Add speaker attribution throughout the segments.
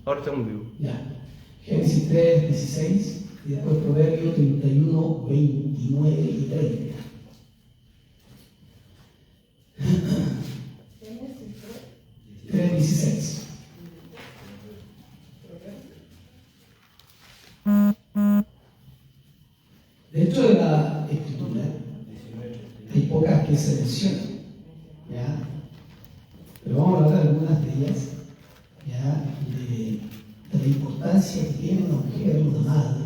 Speaker 1: Ahora estamos vivos.
Speaker 2: Ya. Génesis 3, 16 y después Proverbios 31, 29 y 30.
Speaker 3: Génesis
Speaker 2: 3, 16. Dentro de la escritura hay pocas que se mencionan, ¿ya? Pero vamos a hablar de algunas de ellas, ¿ya? De la importancia que tiene una mujer, una madre,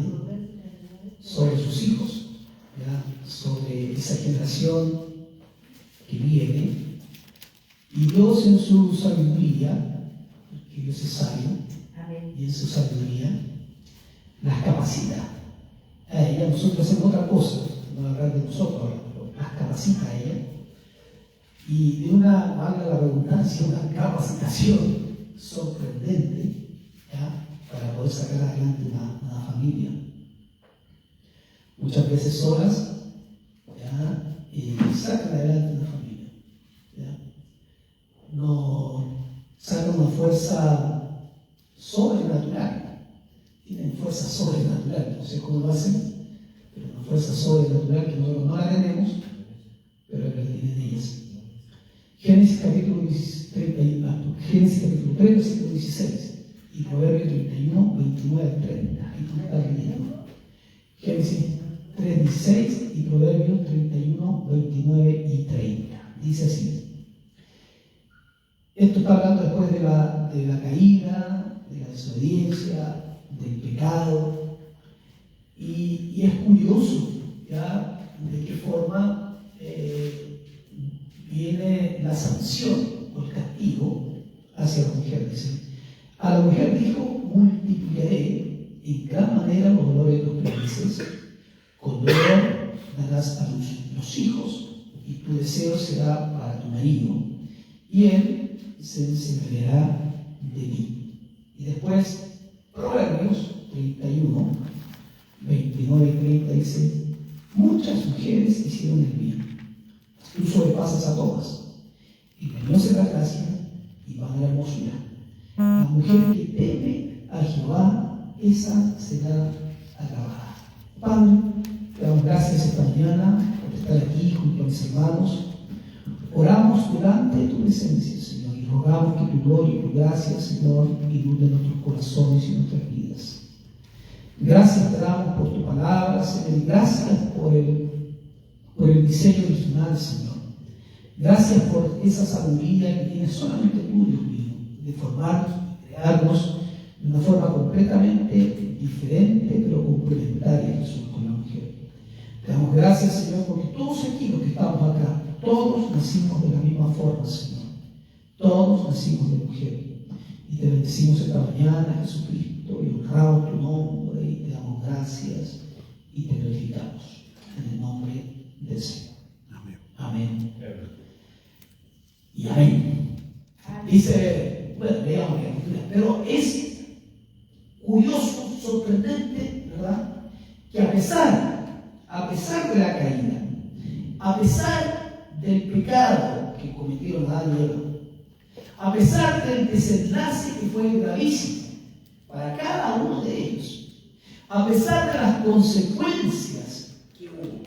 Speaker 2: sobre sus hijos, ¿ya? Sobre esa generación que viene. Y Dios en su sabiduría, porque Dios es sabio, y en su sabiduría las capacita a ella. Nosotros hacemos otra cosa, no hablar de nosotros ahora, pero las capacita a ella. Y de una, valga la redundancia, una capacitación sorprendente, ¿ya? Para poder sacar adelante una familia. Muchas veces solas, ¿ya? Y sacan adelante una familia, ¿ya? No sacan una fuerza sobrenatural, tienen fuerza sobrenatural, no sé cómo lo hacen, pero una fuerza sobrenatural que nosotros no la tenemos, pero es la que tienen ellas. Génesis capítulo 3, versículo 16 y Proverbios 31, 29, 30. Ahí tú estás leyendo. Génesis 3, 16 y Proverbios 31, 29 y 30. Dice así. Esto está hablando después de la caída, de la desobediencia, del pecado. Y es curioso, ¿ya? De qué forma viene la sanción o el castigo hacia la mujer. Dice, a la mujer dijo, multiplicaré en gran manera los dolores de tus preñeces, con dolor darás a luz los hijos, y tu deseo será para tu marido, y él se enseñoreará de ti. Y después, Proverbios 31, 29 y 30 dice, muchas mujeres hicieron el bien, tú sobrepasas a todas, engañosa es la gracia y vana la hermosura. La mujer que teme a Jehová, esa será alabada. Padre, te damos gracias esta mañana por estar aquí junto a mis hermanos. Oramos delante de tu presencia, Señor, y rogamos que tu gloria y tu gracia, Señor, inunde nuestros corazones y nuestras vidas. Gracias te damos por tu palabra, Señor, y gracias por el diseño original, Señor. Gracias por esa sabiduría que tienes solamente tú, Dios mío, de formarnos y crearnos de una forma completamente diferente, pero complementaria, Jesús, con la mujer. Te damos gracias, Señor, porque todos aquí los que estamos acá, todos nacimos de la misma forma, Señor. Todos nacimos de mujer. Y te bendecimos esta mañana, Jesucristo, y honramos tu nombre, y te damos gracias, y te glorificamos. En el nombre del Señor. Amén. Amén. Y amén. Dice, bueno, leamos la escritura, pero es curioso, sorprendente, ¿verdad? Que a pesar de la caída, a pesar del pecado que cometieron Adán y Eva, a pesar del desenlace que fue gravísimo para cada uno de ellos, a pesar de las consecuencias que hubo,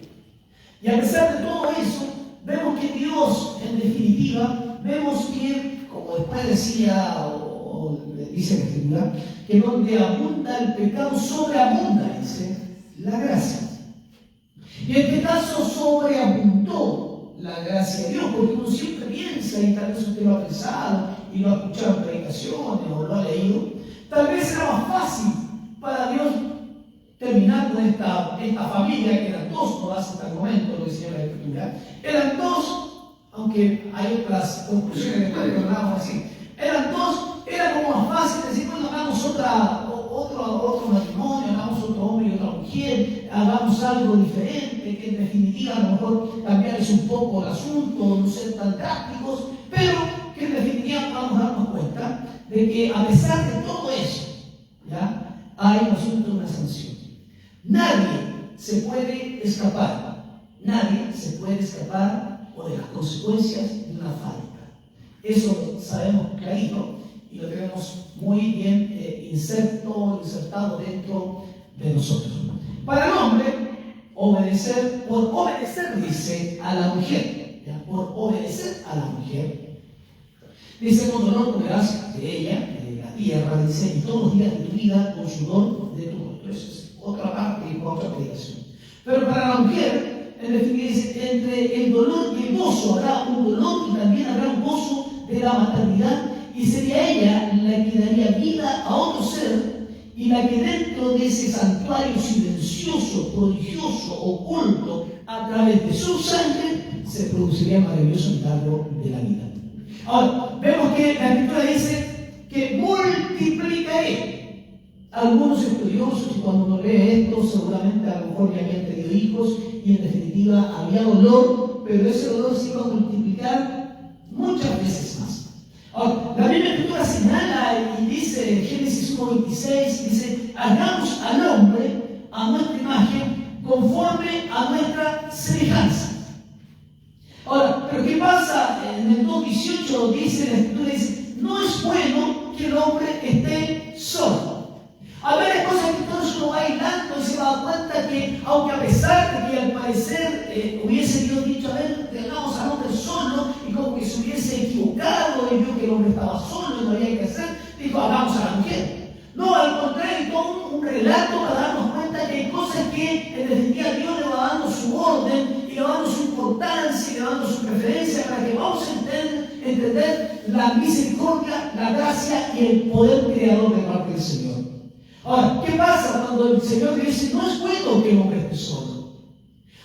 Speaker 2: y a pesar de todo eso, vemos que Dios, en definitiva, vemos que, como después decía o dice la Escritura, que donde abunda el pecado, sobreabunda, dice, la gracia. Y en este caso sobreabundó la gracia de Dios, porque uno siempre piensa, y tal vez usted lo ha pensado, y lo ha escuchado en predicaciones, o lo ha leído, tal vez era más fácil para Dios terminar con esta familia, que eran dos todas hasta el momento, lo decía la Escritura, eran dos, aunque hay otras conclusiones después que hablamos así, eran dos, era como más fácil decir, bueno, hagamos otro matrimonio, hagamos otro hombre y otra mujer, hagamos algo diferente, que en definitiva a lo mejor cambiarles un poco el asunto, no ser tan drásticos, pero que en definitiva vamos a darnos cuenta de que a pesar de todo eso, ¿ya? Hay un asunto de una sanción. Nadie se puede escapar o de las consecuencias de una falta. Eso lo sabemos clarito y lo tenemos muy bien insertado dentro de nosotros. Para el hombre, obedecer, por obedecer, dice, a la mujer, ¿ya? Por obedecer a la mujer, dice, con dolor comerás de ella, de la tierra, dice, y todos los días de tu vida con sudor de tu rostro. Eso es otra parte y otra aplicación. Pero para la mujer, en definitiva, dice, entre el dolor y el gozo habrá un dolor y también habrá un gozo de la maternidad, y sería ella la que daría vida a otro ser, y la que dentro de ese santuario silencioso, prodigioso, oculto, a través de su sangre, se produciría el maravilloso milagro de la vida. Ahora, vemos que la Escritura dice que multiplicaré. Algunos estudiosos, y cuando uno lee esto, seguramente a lo mejor ya habían tenido hijos, y en definitiva había dolor, pero ese dolor se iba a multiplicar muchas veces más. Ahora, la Biblia Escritura señala y dice en Génesis 1:26, dice, hagamos al hombre a nuestra imagen, conforme a nuestra semejanza. Ahora, pero ¿qué pasa? En el 2:18 dice la Escritura, dice, no es bueno que el hombre esté solo. A ver, hay cosas que entonces uno va hilando y se va a dar cuenta que, aunque a pesar de que al parecer hubiese Dios dicho, a ver, tengamos al hombre solo, y como que se hubiese equivocado y vio que el hombre estaba solo y no había que hacer, dijo, hagamos a la mujer. No, al contrario, todo un relato para darnos cuenta que hay cosas que en definitiva Dios le va dando su orden y le va dando su importancia y le va dando su preferencia para que vamos a entender la misericordia, la gracia y el poder creador de parte del Señor. Ahora, ¿qué pasa cuando el Señor dice, no es bueno que el hombre esté solo?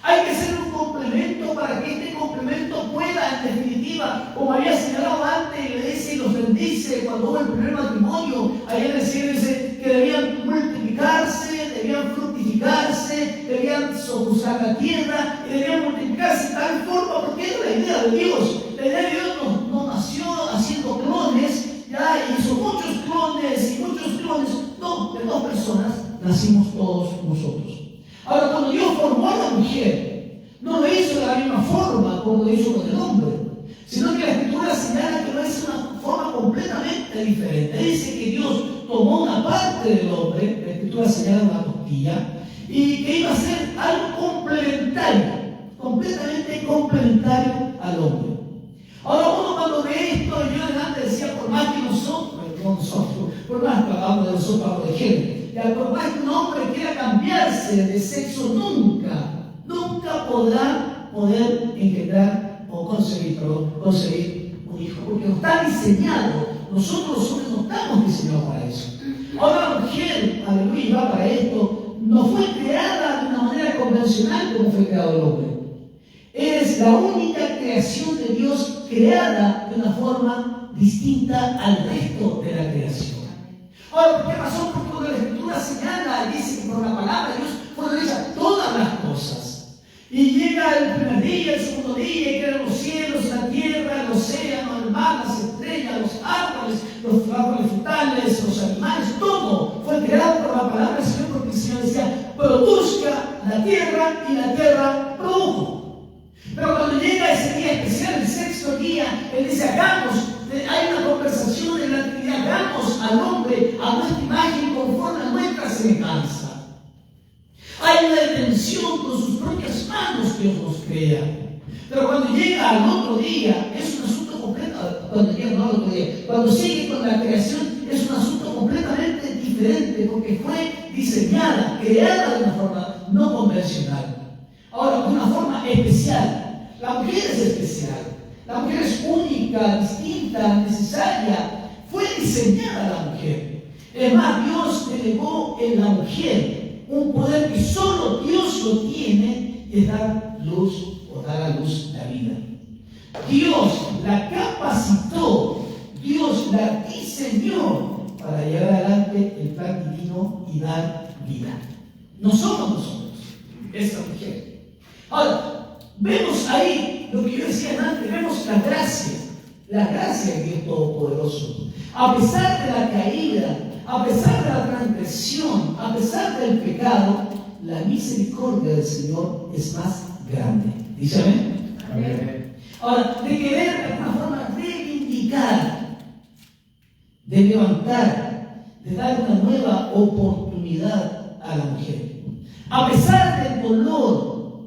Speaker 2: Hay que hacer un complemento para que este complemento pueda, en definitiva, como había señalado antes, le dice y los bendice cuando hubo el primer matrimonio, allá decía, dice que debían multiplicarse, debían fructificarse, debían sojuzgar la tierra, y debían multiplicarse de tal forma, porque era la idea de Dios. La idea de Dios no nació haciendo clones, ya hizo muchos clones y muchos clones. No, de dos personas nacimos todos nosotros. Ahora, cuando Dios formó a la mujer, no lo hizo de la misma forma como lo hizo con el hombre, sino que la Escritura señala que lo hizo de una forma completamente diferente. Dice que Dios tomó una parte del hombre, la Escritura señala una costilla, y que iba a ser algo complementario, completamente complementario al hombre. Ahora uno cuando ve esto, yo delante decía, por más que por más que hablamos de nosotros, hablamos de género, ya por más que un hombre quiera cambiarse de sexo, nunca podrá poder engendrar o conseguir un hijo, porque no está diseñado. Nosotros los hombres no estamos diseñados para eso. Ahora la mujer, aleluya, va para esto, no fue creada de una manera convencional como fue creado el hombre. Es la única creación de Dios creada de una forma distinta al resto de la creación. Ahora, ¿por qué razón? Porque cuando la Escritura señala y dice que por la palabra de Dios fueron hechas todas las cosas. Y llega el primer día, el segundo día, y crean los cielos, la tierra, el océano, el mar, las estrellas, los árboles frutales, los animales, todo fue creado por la palabra del Señor, porque el Señor decía, produzca la tierra, y la tierra produjo. Pero cuando llega ese día especial, el sexto día, Él dice, hagamos, hay una conversación en la Trinidad, hagamos al hombre a nuestra imagen conforme a nuestra semejanza. Hay una detención con sus propias manos, Dios nos crea. Pero cuando llega al otro día, es un asunto completo, cuando sigue con la creación, es un asunto completamente diferente, porque fue diseñada, creada de una forma no convencional. Ahora, de una forma especial. La mujer es especial. La mujer es única, distinta, necesaria. Fue diseñada la mujer. Es más, Dios delegó en la mujer un poder que solo Dios lo tiene, y es dar luz o dar a luz la vida. Dios la capacitó, Dios la diseñó para llevar adelante el plan divino y dar vida. No somos nosotros, esa mujer. Ahora, vemos ahí lo que yo decía antes, vemos la gracia de Dios Todopoderoso. A pesar de la caída, a pesar de la transgresión, a pesar del pecado, la misericordia del Señor es más grande. ¿Dice amén? Amén. Ahora, de querer de alguna forma reivindicar, de levantar, de dar una nueva oportunidad a la mujer. A pesar del dolor,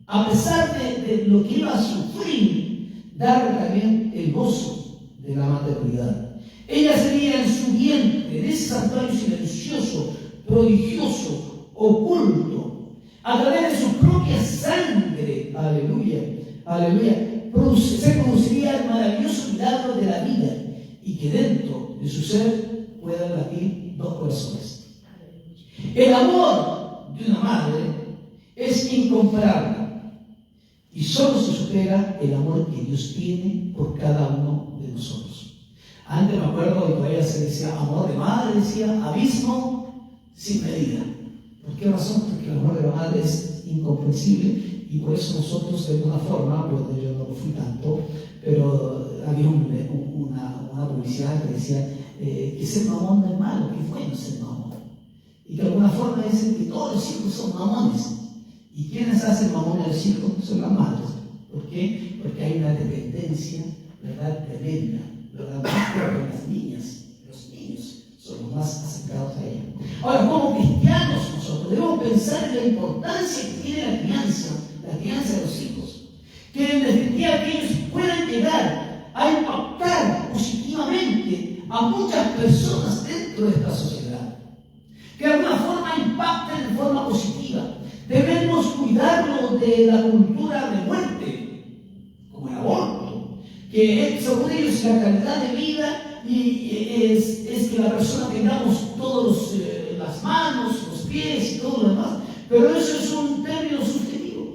Speaker 2: a pesar de lo que iba a sufrir, darle también el gozo de la maternidad. Ella sería en su vientre, en ese santuario silencioso, prodigioso, oculto, a través de su propia sangre, aleluya, aleluya, se produciría el maravilloso milagro de la vida, y que dentro de su ser puedan latir dos corazones. El amor de una madre es incomparable y solo se supera el amor que Dios tiene por cada uno de nosotros. Antes me acuerdo que todavía se decía amor de madre, decía abismo sin medida. ¿Por qué razón? Porque el amor de la madre es incomprensible y por eso nosotros de alguna forma, pues yo no lo fui tanto, pero había una publicidad que decía que ser mamón no es malo, que es bueno ser mamón. Y que de alguna forma dicen que todos los hijos son mamones. ¿Y quiénes hacen mamón a los hijos? Son las madres. ¿Por qué? Porque hay una dependencia, ¿verdad?, tremenda, ¿verdad?, con las niñas. Los niños son los más acercados a ella. Ahora, como cristianos nosotros debemos pensar en la importancia que tiene la crianza de los hijos. Que en definitiva que ellos puedan llegar a impactar positivamente a muchas personas dentro de esta sociedad. Que de alguna forma impacten de forma positiva. Debemos cuidarnos de la cultura de muerte, como el aborto, que según ellos la calidad de vida es que la persona tengamos todos las manos, los pies y todo lo demás, pero eso es un término subjetivo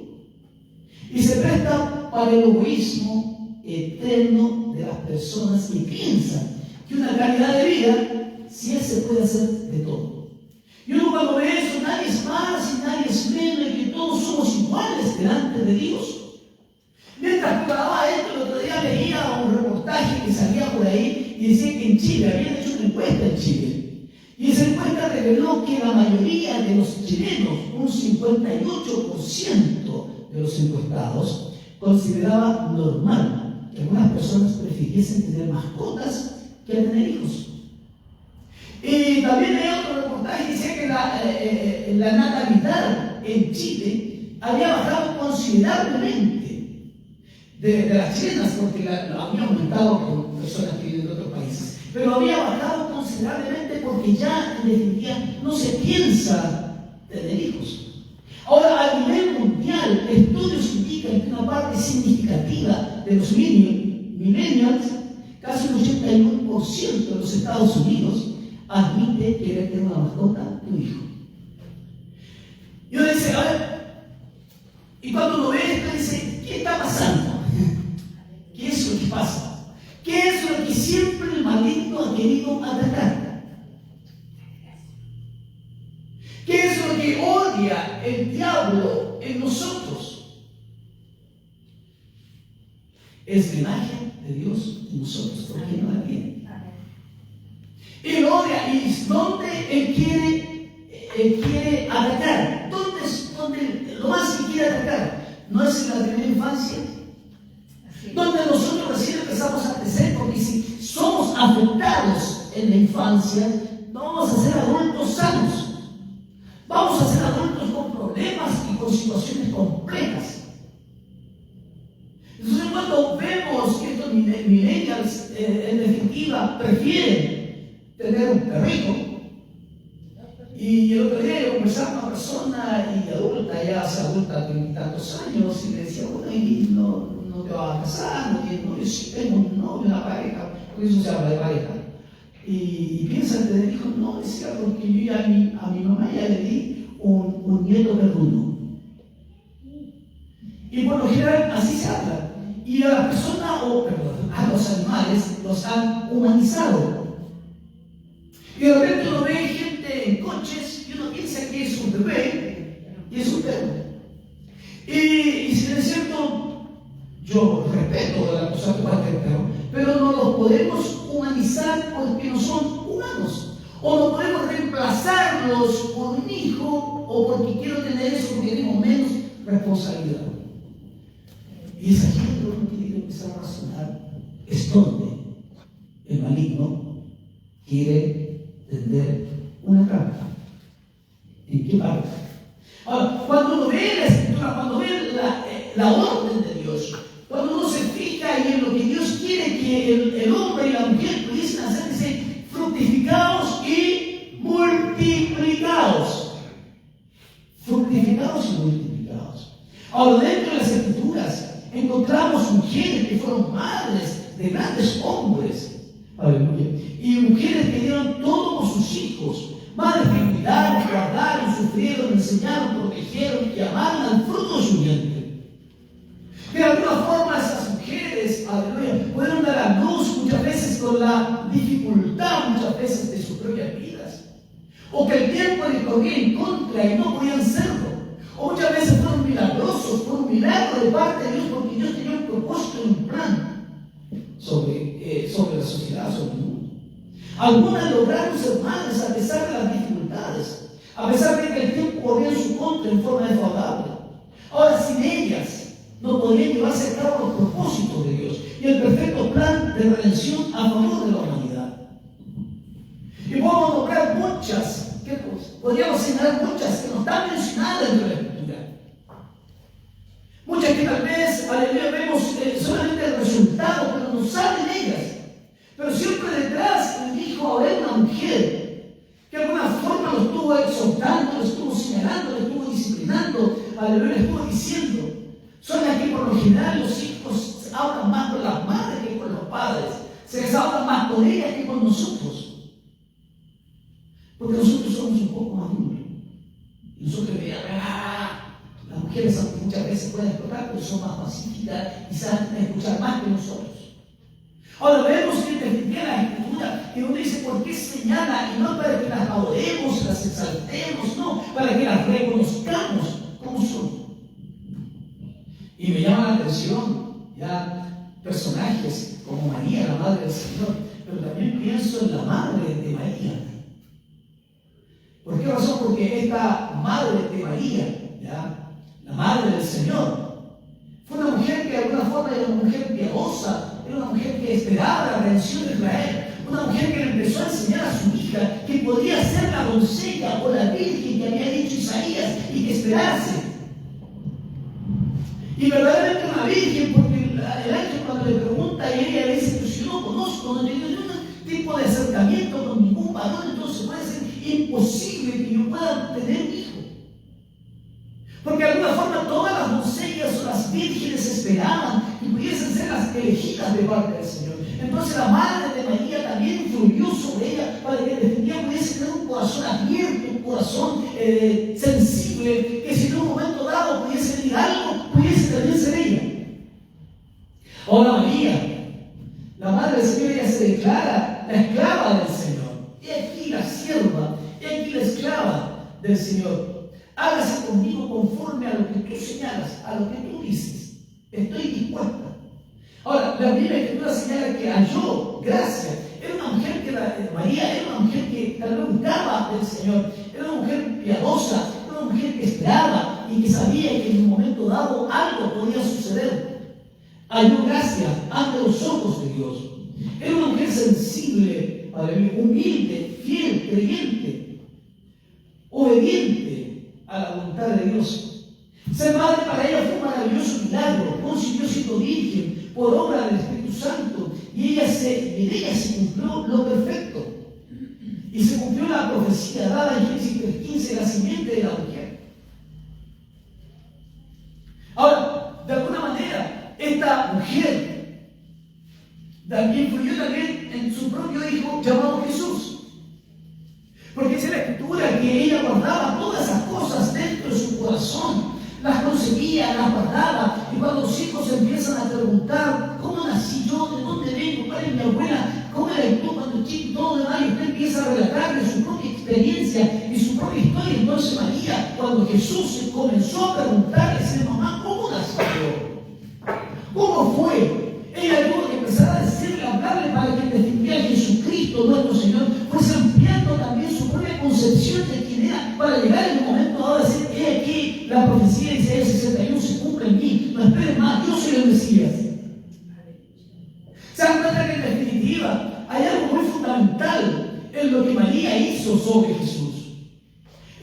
Speaker 2: y se presta para el egoísmo eterno de las personas que piensan que una calidad de vida sí se puede hacer de todo. Y uno cuando ve eso, nadie es más y nadie es menos, y que todos somos iguales delante de Dios. Mientras preparaba esto, el otro día leía un reportaje que salía por ahí y decía que en Chile, habían hecho una encuesta en Chile, y esa encuesta reveló que la mayoría de los chilenos, un 58% de los encuestados, consideraba normal que algunas personas prefiriesen tener mascotas que tener hijos. Y también hay otro reportaje que decía que la natalidad en Chile había bajado considerablemente de las chilenas, porque había aumentado con personas que viven de otros países, pero había bajado considerablemente porque ya en definitiva no se piensa tener hijos. Ahora, a nivel mundial, estudios indican que una parte significativa de los millennials, casi un 81% de los Estados Unidos, admite querer tener una mascota de un hijo. Y uno dice, a ver, y cuando uno ve esto, dice, ¿qué está pasando? ¿Qué es lo que pasa? ¿Qué es lo que siempre el maligno ha querido atacar? ¿Qué es lo que odia el diablo en nosotros? Es la imagen de Dios en nosotros, porque no la tiene. Él odia, y ¿dónde él quiere atacar? ¿Dónde lo más que quiere atacar? ¿No es en la primera infancia? Donde nosotros recién empezamos a crecer, porque si somos afectados en la infancia, no vamos a ser adultos sanos. Vamos a ser adultos con problemas y con situaciones complejas. Entonces, cuando vemos que estos millennials, en definitiva, prefieren tener un perrito, y el otro día yo conversaba con una persona y adulta, ya hace adulta de tantos años, y le decía, bueno, y no te vas a casar, no, yo sí tengo un novio, una pareja, porque eso se habla de pareja, y piensa en tener hijos. No, decía, porque yo ya a mi mamá ya le di un nieto perruno, y por lo general así se habla, y a las personas, a los animales los han humanizado. Y de repente uno ve gente en coches y uno piensa que es un bebé y es un perro. Y si es cierto, yo respeto la cosa que parte del perro, pero no los podemos humanizar porque no son humanos. O no podemos reemplazarlos por un hijo, o porque quiero tener eso porque tengo menos responsabilidad. Y es allí donde uno tiene que empezar a razonar, es donde el maligno quiere tender qué parte? Ahora, cuando uno ve la Escritura, cuando ve la orden de Dios, cuando uno se fija en lo que Dios quiere que el hombre y la mujer pudiesen hacer, dice, fructificados y multiplicados. Fructificados y multiplicados. Ahora, dentro de las Escrituras encontramos mujeres que fueron madres de grandes hombres. Aleluya. Y mujeres que dieron todo por sus hijos. Madres que cuidaron, guardaron, sufrieron, enseñaron, protegieron y amaron al fruto de su vientre. De alguna forma esas mujeres, aleluya, pudieron dar a luz muchas veces con la dificultad, muchas veces de sus propias vidas. O que el tiempo les corría en contra y no podían serlo. O muchas veces fueron milagrosos, fue un milagro de parte de Dios porque Dios tenía un propósito y un plan sobre la sociedad, sobre el mundo. Algunas lograron ser madres a pesar de las dificultades, a pesar de que el tiempo corría en su contra en forma desfavorable. Ahora, sin ellas, no podrían llevarse a cabo los propósitos de Dios y el perfecto plan de redención a favor de la humanidad. Y podemos nombrar muchas, podríamos señalar muchas que no están mencionadas dentro de la Escritura. Muchas que tal vez, aleluya, vemos solamente el resultado, pero no salen ellas. Pero siempre detrás dijo haber una mujer que de alguna forma lo estuvo exhortando, lo estuvo señalando, lo estuvo disciplinando, aleluya, le estuvo diciendo. Son las que por lo general los hijos se hablan más con las madres que con los padres. Se les habla más con ellas que con nosotros. Porque nosotros somos un poco más duros. Y nosotros veíamos, las mujeres muchas veces pueden explotar, pero son más pacíficas y saben escuchar más que nosotros. Ahora vemos que defendía la Escritura, que uno dice, ¿por qué señala? Y no para que las adoremos, las exaltemos, no, para que las reconozcamos como son. Y me llama la atención ya personajes como María, la madre del Señor, pero también pienso en la madre de María. ¿Por qué razón? Porque esta madre de María, ¿ya? La madre del Señor, fue una mujer que de alguna forma era una mujer piadosa, era una mujer que esperaba la redención de Israel, una mujer que le empezó a enseñar a su hija que podía ser la doncella o la virgen que había dicho Isaías y que esperase. Y verdaderamente una virgen, porque el ángel cuando le pregunta a ella le dice, pues yo no conozco, no tengo ningún tipo de acercamiento con ningún varón, entonces puede ser imposible que yo pueda tener un hijo. Porque de alguna forma todas las doncellas o las vírgenes esperaban que pudiesen ser las elegidas de parte del Señor. Entonces la madre de María también influyó sobre ella para que ella pudiese tener un corazón abierto, un corazón sensible, que si en un momento dado pudiese venir algo, pudiese también ser ella. Ahora María, la madre del Señor, ella se declara la esclava del Señor. Y aquí la sierva, y aquí la esclava del Señor. Hágase conmigo conforme a lo que tú señalas, a lo que tú dices. Estoy dispuesta. Ahora, la Biblia Escritura señala que halló gracia. Era una mujer María era una mujer que tal vez buscaba del Señor. Era una mujer piadosa, era una mujer que esperaba y que sabía que en un momento dado algo podía suceder. Halló gracia ante los ojos de Dios. Era una mujer sensible, humilde, fiel, creyente, obediente a la voluntad de Dios. Ser madre para ella fue un maravilloso milagro. Concibió siendo virgen por obra del Espíritu Santo y en ella se cumplió lo perfecto. Y se cumplió la profecía dada en Génesis 3:15, la simiente de la mujer. Ahora, de alguna manera, esta mujer también influyó también en su propio hijo llamado Jesús. Porque dice la Escritura que ella guardaba todas esas cosas dentro de su corazón, las concebía, las guardaba, y cuando los hijos empiezan a preguntar, ¿cómo nací yo? ¿De dónde vengo? ¿Cuál es mi abuela? ¿Cómo eres tú cuando chico? Y todo demás, y usted empieza a relatarle su propia experiencia y su propia historia. Entonces María, cuando Jesús comenzó a preguntarle, dice, mamá, ¿cómo nací yo? ¿Cómo fue? Ella tuvo que empezar a decirle, a hablarle para que entendiera a Jesucristo, nuestro Señor, pues ampliando también su propia concepción de quién era, para llegar en un momento dado a decir, aquí la profecía de Isaías 61 se cumple en mí, no esperes más, yo soy el Mesías. ¿Se dan cuenta que en definitiva hay algo muy fundamental en lo que María hizo sobre Jesús?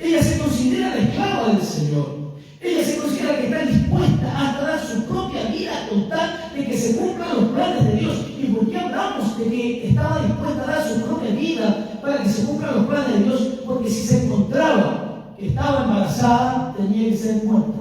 Speaker 2: Ella se considera la esclava del Señor. Ella se considera que está dispuesta hasta dar su propia vida con tal de que se cumplan los planes de Dios. ¿Y por qué hablamos de que estaba dispuesta a dar su propia vida para que se cumplan los planes de Dios? Porque si se encontraba que estaba embarazada, tenía que ser muerta.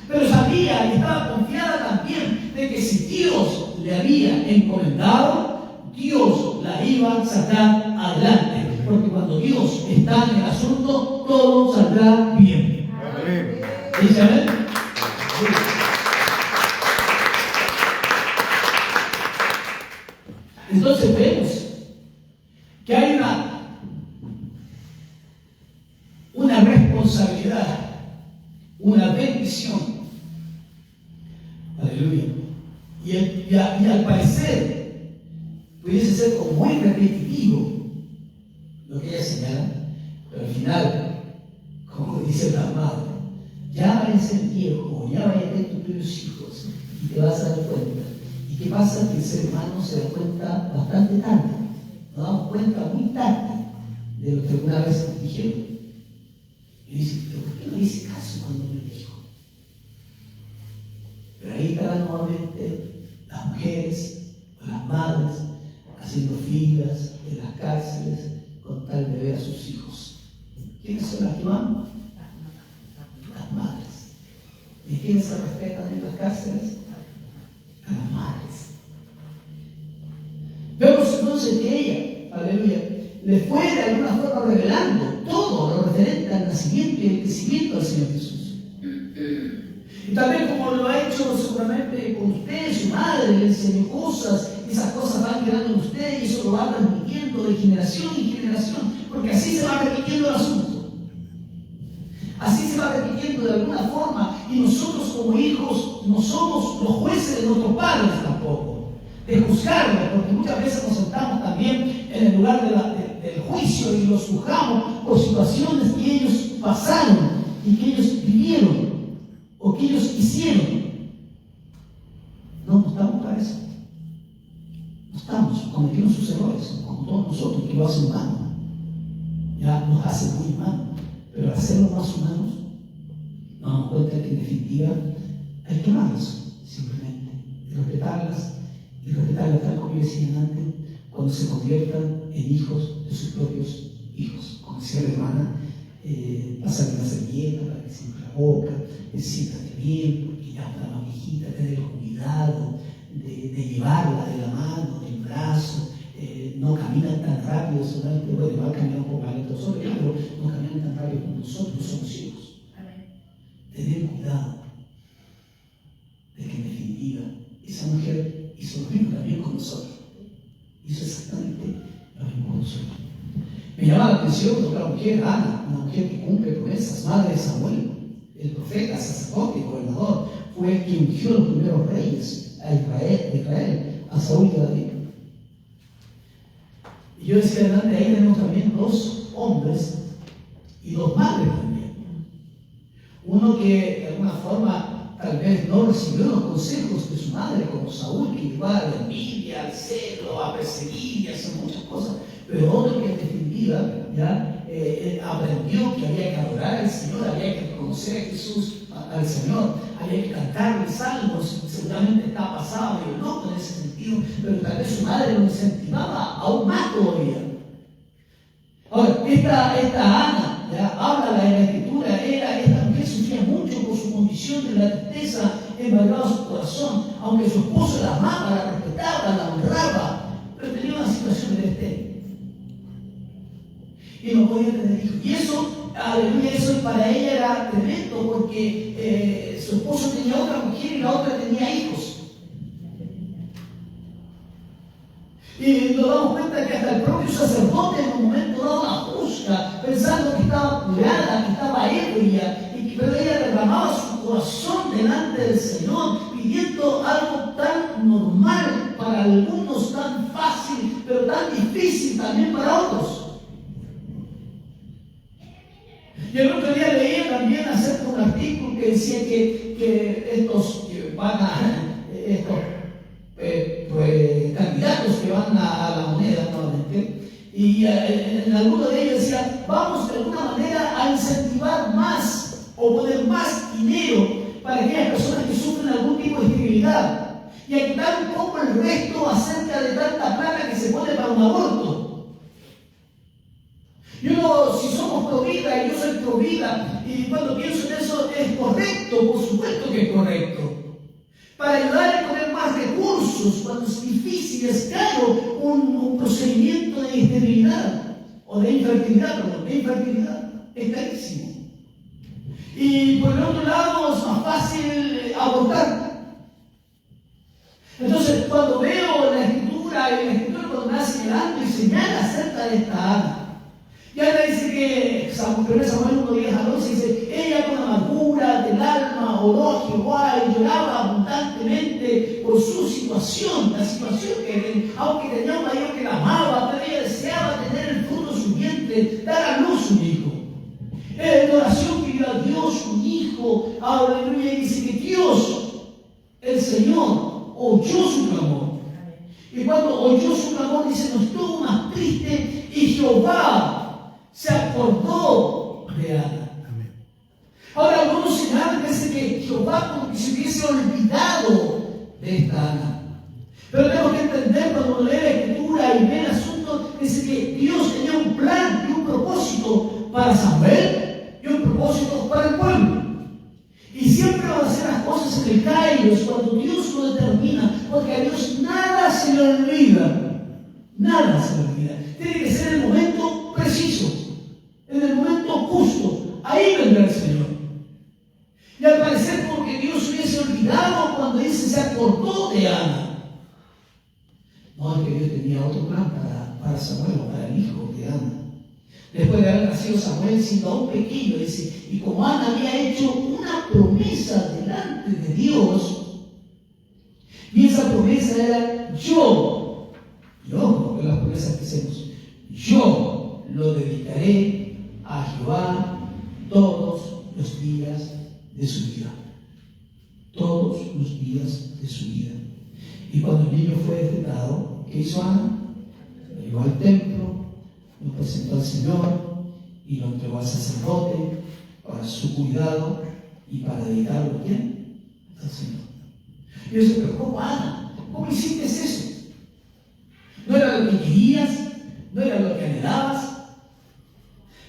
Speaker 2: Pero sabía y estaba confiada también de que si Dios le había encomendado, Dios la iba a sacar adelante. Porque cuando Dios está en el asunto, todo saldrá bien.
Speaker 1: Amén.
Speaker 2: ¿Dice amén? Sí. Entonces vemos que hay una responsabilidad, una bendición. Aleluya. Y al parecer pudiese ser como muy repetitivo lo que ella señala, pero al final, como dice la madre, ya vayas a ser viejo, ya vayas a tener tus propios hijos y te vas a dar cuenta. ¿Y qué pasa? Que el ser humano se da cuenta bastante tarde. Nos damos cuenta muy tarde de lo que alguna vez nos dijeron. Y dice, ¿pero por qué no hice caso cuando me dijo? Pero ahí estarán nuevamente las mujeres o las madres haciendo filas en las cárceles con tal de ver a sus hijos. ¿Quiénes son las que van? Las madres. ¿Y quiénes se respetan en las cárceles? A las madres. Vemos entonces que ella, aleluya, le fue de alguna forma revelando todo lo referente al nacimiento y el crecimiento del Señor Jesús. Y también como lo ha hecho seguramente con usted, su madre le enseñó cosas, y esas cosas van quedando en usted y eso lo va transmitiendo de generación en generación, porque así se va repitiendo el asunto. Así se va repitiendo de alguna forma, y nosotros como hijos no somos los jueces de nuestros padres tampoco, de juzgarlos, porque muchas veces nos sentamos también en el lugar del juicio y los juzgamos por situaciones que ellos pasaron y que ellos vivieron o que ellos hicieron. No estamos para eso. No estamos, cometieron sus errores, como todos nosotros, que lo hacen humanos. Ya nos hace muy humanos. Pero al hacerlos más humanos, nos damos cuenta que en definitiva hay que amarlas, simplemente, y respetarlas tal como yo decía antes, cuando se conviertan en hijos de sus propios hijos. Como decía la hermana, pasarle una servilleta para que siempre la boca, siéntate bien, porque ya está más viejita, tener cuidado de llevarla de la mano, del brazo. No caminan tan rápido, solamente, bueno, igual caminan un poco más lento solo, pero no caminan tan rápido como nosotros somos hijos. Tener cuidado de que en definitiva esa mujer hizo lo mismo también con nosotros. Hizo exactamente lo mismo con nosotros. Me llama la atención otra mujer, Ana, una mujer que cumple promesas, madre de Samuel, el profeta, sacerdote, gobernador, fue el que ungió los primeros reyes de Israel, a Saúl y a David. Y yo decía adelante, ahí tenemos también dos hombres y dos madres también. Uno que de alguna forma tal vez no recibió los consejos de su madre, como Saúl, que llegó a la envidia, al celo, a perseguir y a hacer muchas cosas, pero otro que en definitiva ya aprendió que había que adorar al Señor, había que reconocer a Jesús, al Señor, había que cantarle salmos, seguramente estaba pasado medio loco en ese sentido, pero tal vez su madre lo incentivaba aún más todavía. Ahora, esta Ana, ya, habla en la Escritura, esta mujer sufría mucho por su condición de la tristeza, embargaba su corazón, aunque su esposo la amaba, la respetaba, la honraba, pero tenía una situación de destino. Y no podía tener hijos. Y eso, aleluya, eso para ella era tremendo, porque su esposo tenía otra mujer y la otra tenía hijos. Y nos damos cuenta que hasta el propio sacerdote en un momento dado la juzga, pensando que estaba curada, que estaba ebria, pero ella derramaba su corazón delante del Señor, pidiendo algo tan normal para algunos, tan fácil, pero tan difícil también para otros. Y el otro día leía también acerca de un artículo que decía que estos que van a candidatos que van a la moneda nuevamente, y en alguno de ellos decía, vamos de alguna manera a incentivar y a quitar un poco el resto acerca de tanta plata que se pone para un aborto. Y uno, si somos pro vida, y yo soy pro vida, y cuando pienso en eso es correcto, por supuesto que es correcto. Para ayudar a poner más recursos cuando es difícil, es caro un procedimiento de esterilidad, o de infertilidad, es carísimo. Y por el otro lado es más fácil abortar. Entonces cuando veo la escritura cuando me va señalando y señala acerca de esta Ana, y Ana dice que, 1 Samuel 1:10-11, dice, ella con amargura del alma oró a Jehová y lloraba abundantemente por su situación, la situación que aunque tenía un marido que la amaba, pero ella deseaba tener el fruto de su vientre, dar a luz un hijo. En oración pidió a Dios un hijo, aleluya, y dice que Dios, el Señor, oyó su clamor. Y cuando oyó su clamor, dice, no estuvo más triste, y Jehová se acordó de Ana. Amén. Ahora algunos señalan que Jehová como que se hubiese olvidado de esta Ana. Pero tenemos que entender cuando lee la escritura y ve el asunto, dice que Dios tenía un plan y un propósito para Samuel y un propósito para el pueblo. Y siempre van a hacer las cosas en el kairos, cuando Dios lo determina, porque a Dios nada se le olvida. Nada se le olvida. Tiene que ser el momento preciso, en el momento justo. Ahí vendrá el Señor. Y al parecer, porque Dios hubiese olvidado cuando dice se acordó de Ana. No, es que Dios tenía otro plan para Samuel, para el hijo de Ana. Después de haber nacido Samuel siendo aún pequeño, dice, y como Ana había hecho una promesa delante de Dios, y esa promesa era yo, porque las promesas que hacemos, yo lo dedicaré a Jehová todos los días de su vida. Todos los días de su vida. Y cuando el niño fue destetado, ¿qué hizo Ana? Lo llevó al templo, lo presentó al Señor y lo entregó al sacerdote para su cuidado y para dedicarlo a quién? Al Señor. Y yo dije, pero ¿cómo, Ana? ¿Cómo hiciste eso? ¿No era lo que querías? ¿No era lo que anhelabas?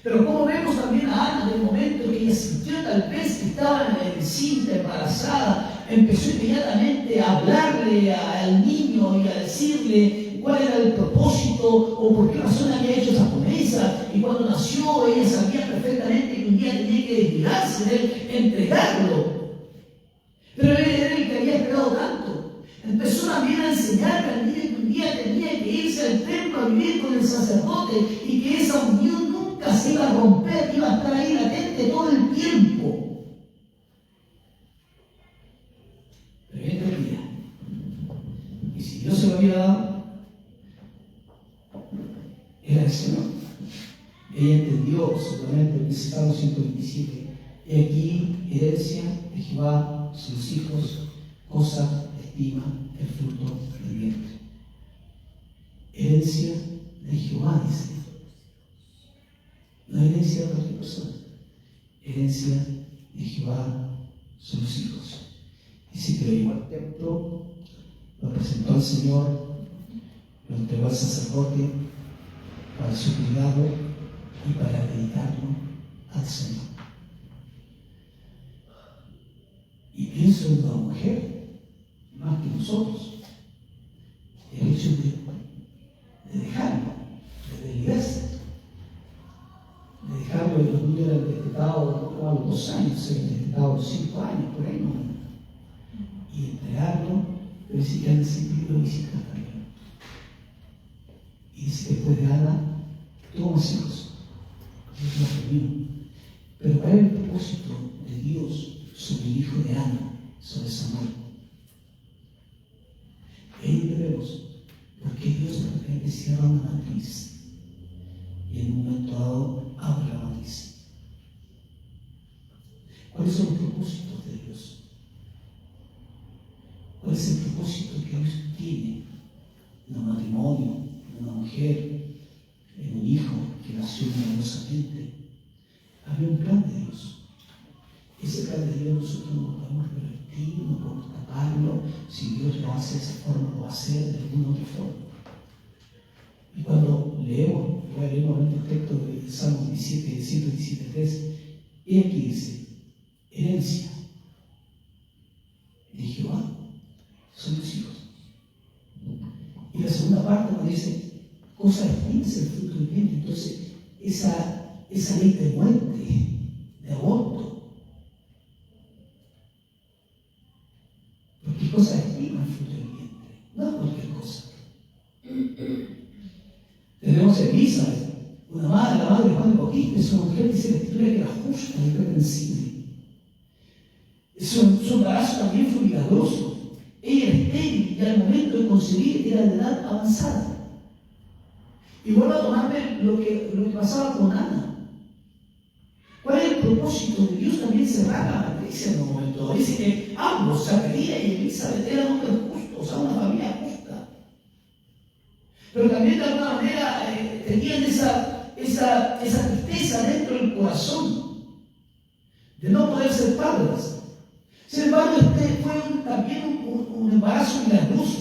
Speaker 2: Pero como vemos también a Ana, del momento en que ella sintió tal vez que estaba encinta, embarazada, empezó inmediatamente a hablarle al niño y a decirle cuál era el propósito o por qué razón había hecho esa promesa. Y cuando nació, ella sabía perfectamente que un día tenía que desligarse de él, entregarlo. Pero él era el que había esperado tanto. Empezó también a enseñarle al niño que un día tenía que irse al templo a vivir con el sacerdote y que esa unión nunca se iba a romper, iba a estar ahí latente todo el tiempo. Pero ella entendía. Y si Dios se lo había dado, era el Señor. Ella entendió seguramente el Salmo 127. He aquí, herencia de Jehová, sus hijos, cosa estima el fruto del vientre. Herencia de Jehová, dice. No herencia de otra persona. Herencia de Jehová, sus hijos. Dice que lo llevó al templo, lo presentó al Señor, lo entregó al sacerdote para su cuidado y para dedicarlo al Señor. Y pienso en la mujer, más que nosotros, el hecho de dejarlo, de desligarse, de dejarlo. Y los niños eran destetados a los 2 años, eran destetados a los 5 años, por ahí no. Y entregarlo, pero dice que han sentido visitas también. Y dice que después de Ana, tuvo más hijos. Dios no terminó. Pero para el propósito de Dios sobre el hijo de Ana, sobre Samuel. Ahí vemos porque Dios de repente cierra una matriz y en un momento dado abre la matriz. ¿Cuáles son los propósitos de Dios? ¿Cuál es el propósito que Dios tiene en un matrimonio, en una mujer, en un hijo que nació milagrosamente? Había un plan de Dios. Ese plan de Dios nosotros no lo podemos revertir, no podemos tocarlo. Si Dios lo hace de esa forma, lo va a hacer de alguna otra forma. Y cuando leemos, voy a leer nuevamente el texto de Salmo 17, 117:3, y aquí dice: herencia de Jehová son tus hijos. Y la segunda parte nos dice: cosa espina es el fruto del vientre. Entonces, esa ley de muerte, de aborto, porque cosa espina el fruto del vientre, no es cualquier cosa. Tenemos a Elizabeth, la madre de Juan el Bautista. Es una mujer, dice la Escritura, que era justa y irreprensible. Su embarazo también fue milagroso. Ella era estéril y al momento de concebir era de edad avanzada. Y vuelvo a tomarme lo que pasaba con Ana. ¿Cuál es el propósito de Dios? También cerrar la matriz en un momento. Dice que ambos, Zacarías y Elizabeth, eran hombres justos, o sea, una familia justa. Pero también de alguna manera tenían esa tristeza dentro del corazón de no poder ser padres. Sin embargo, fue también un embarazo milagroso.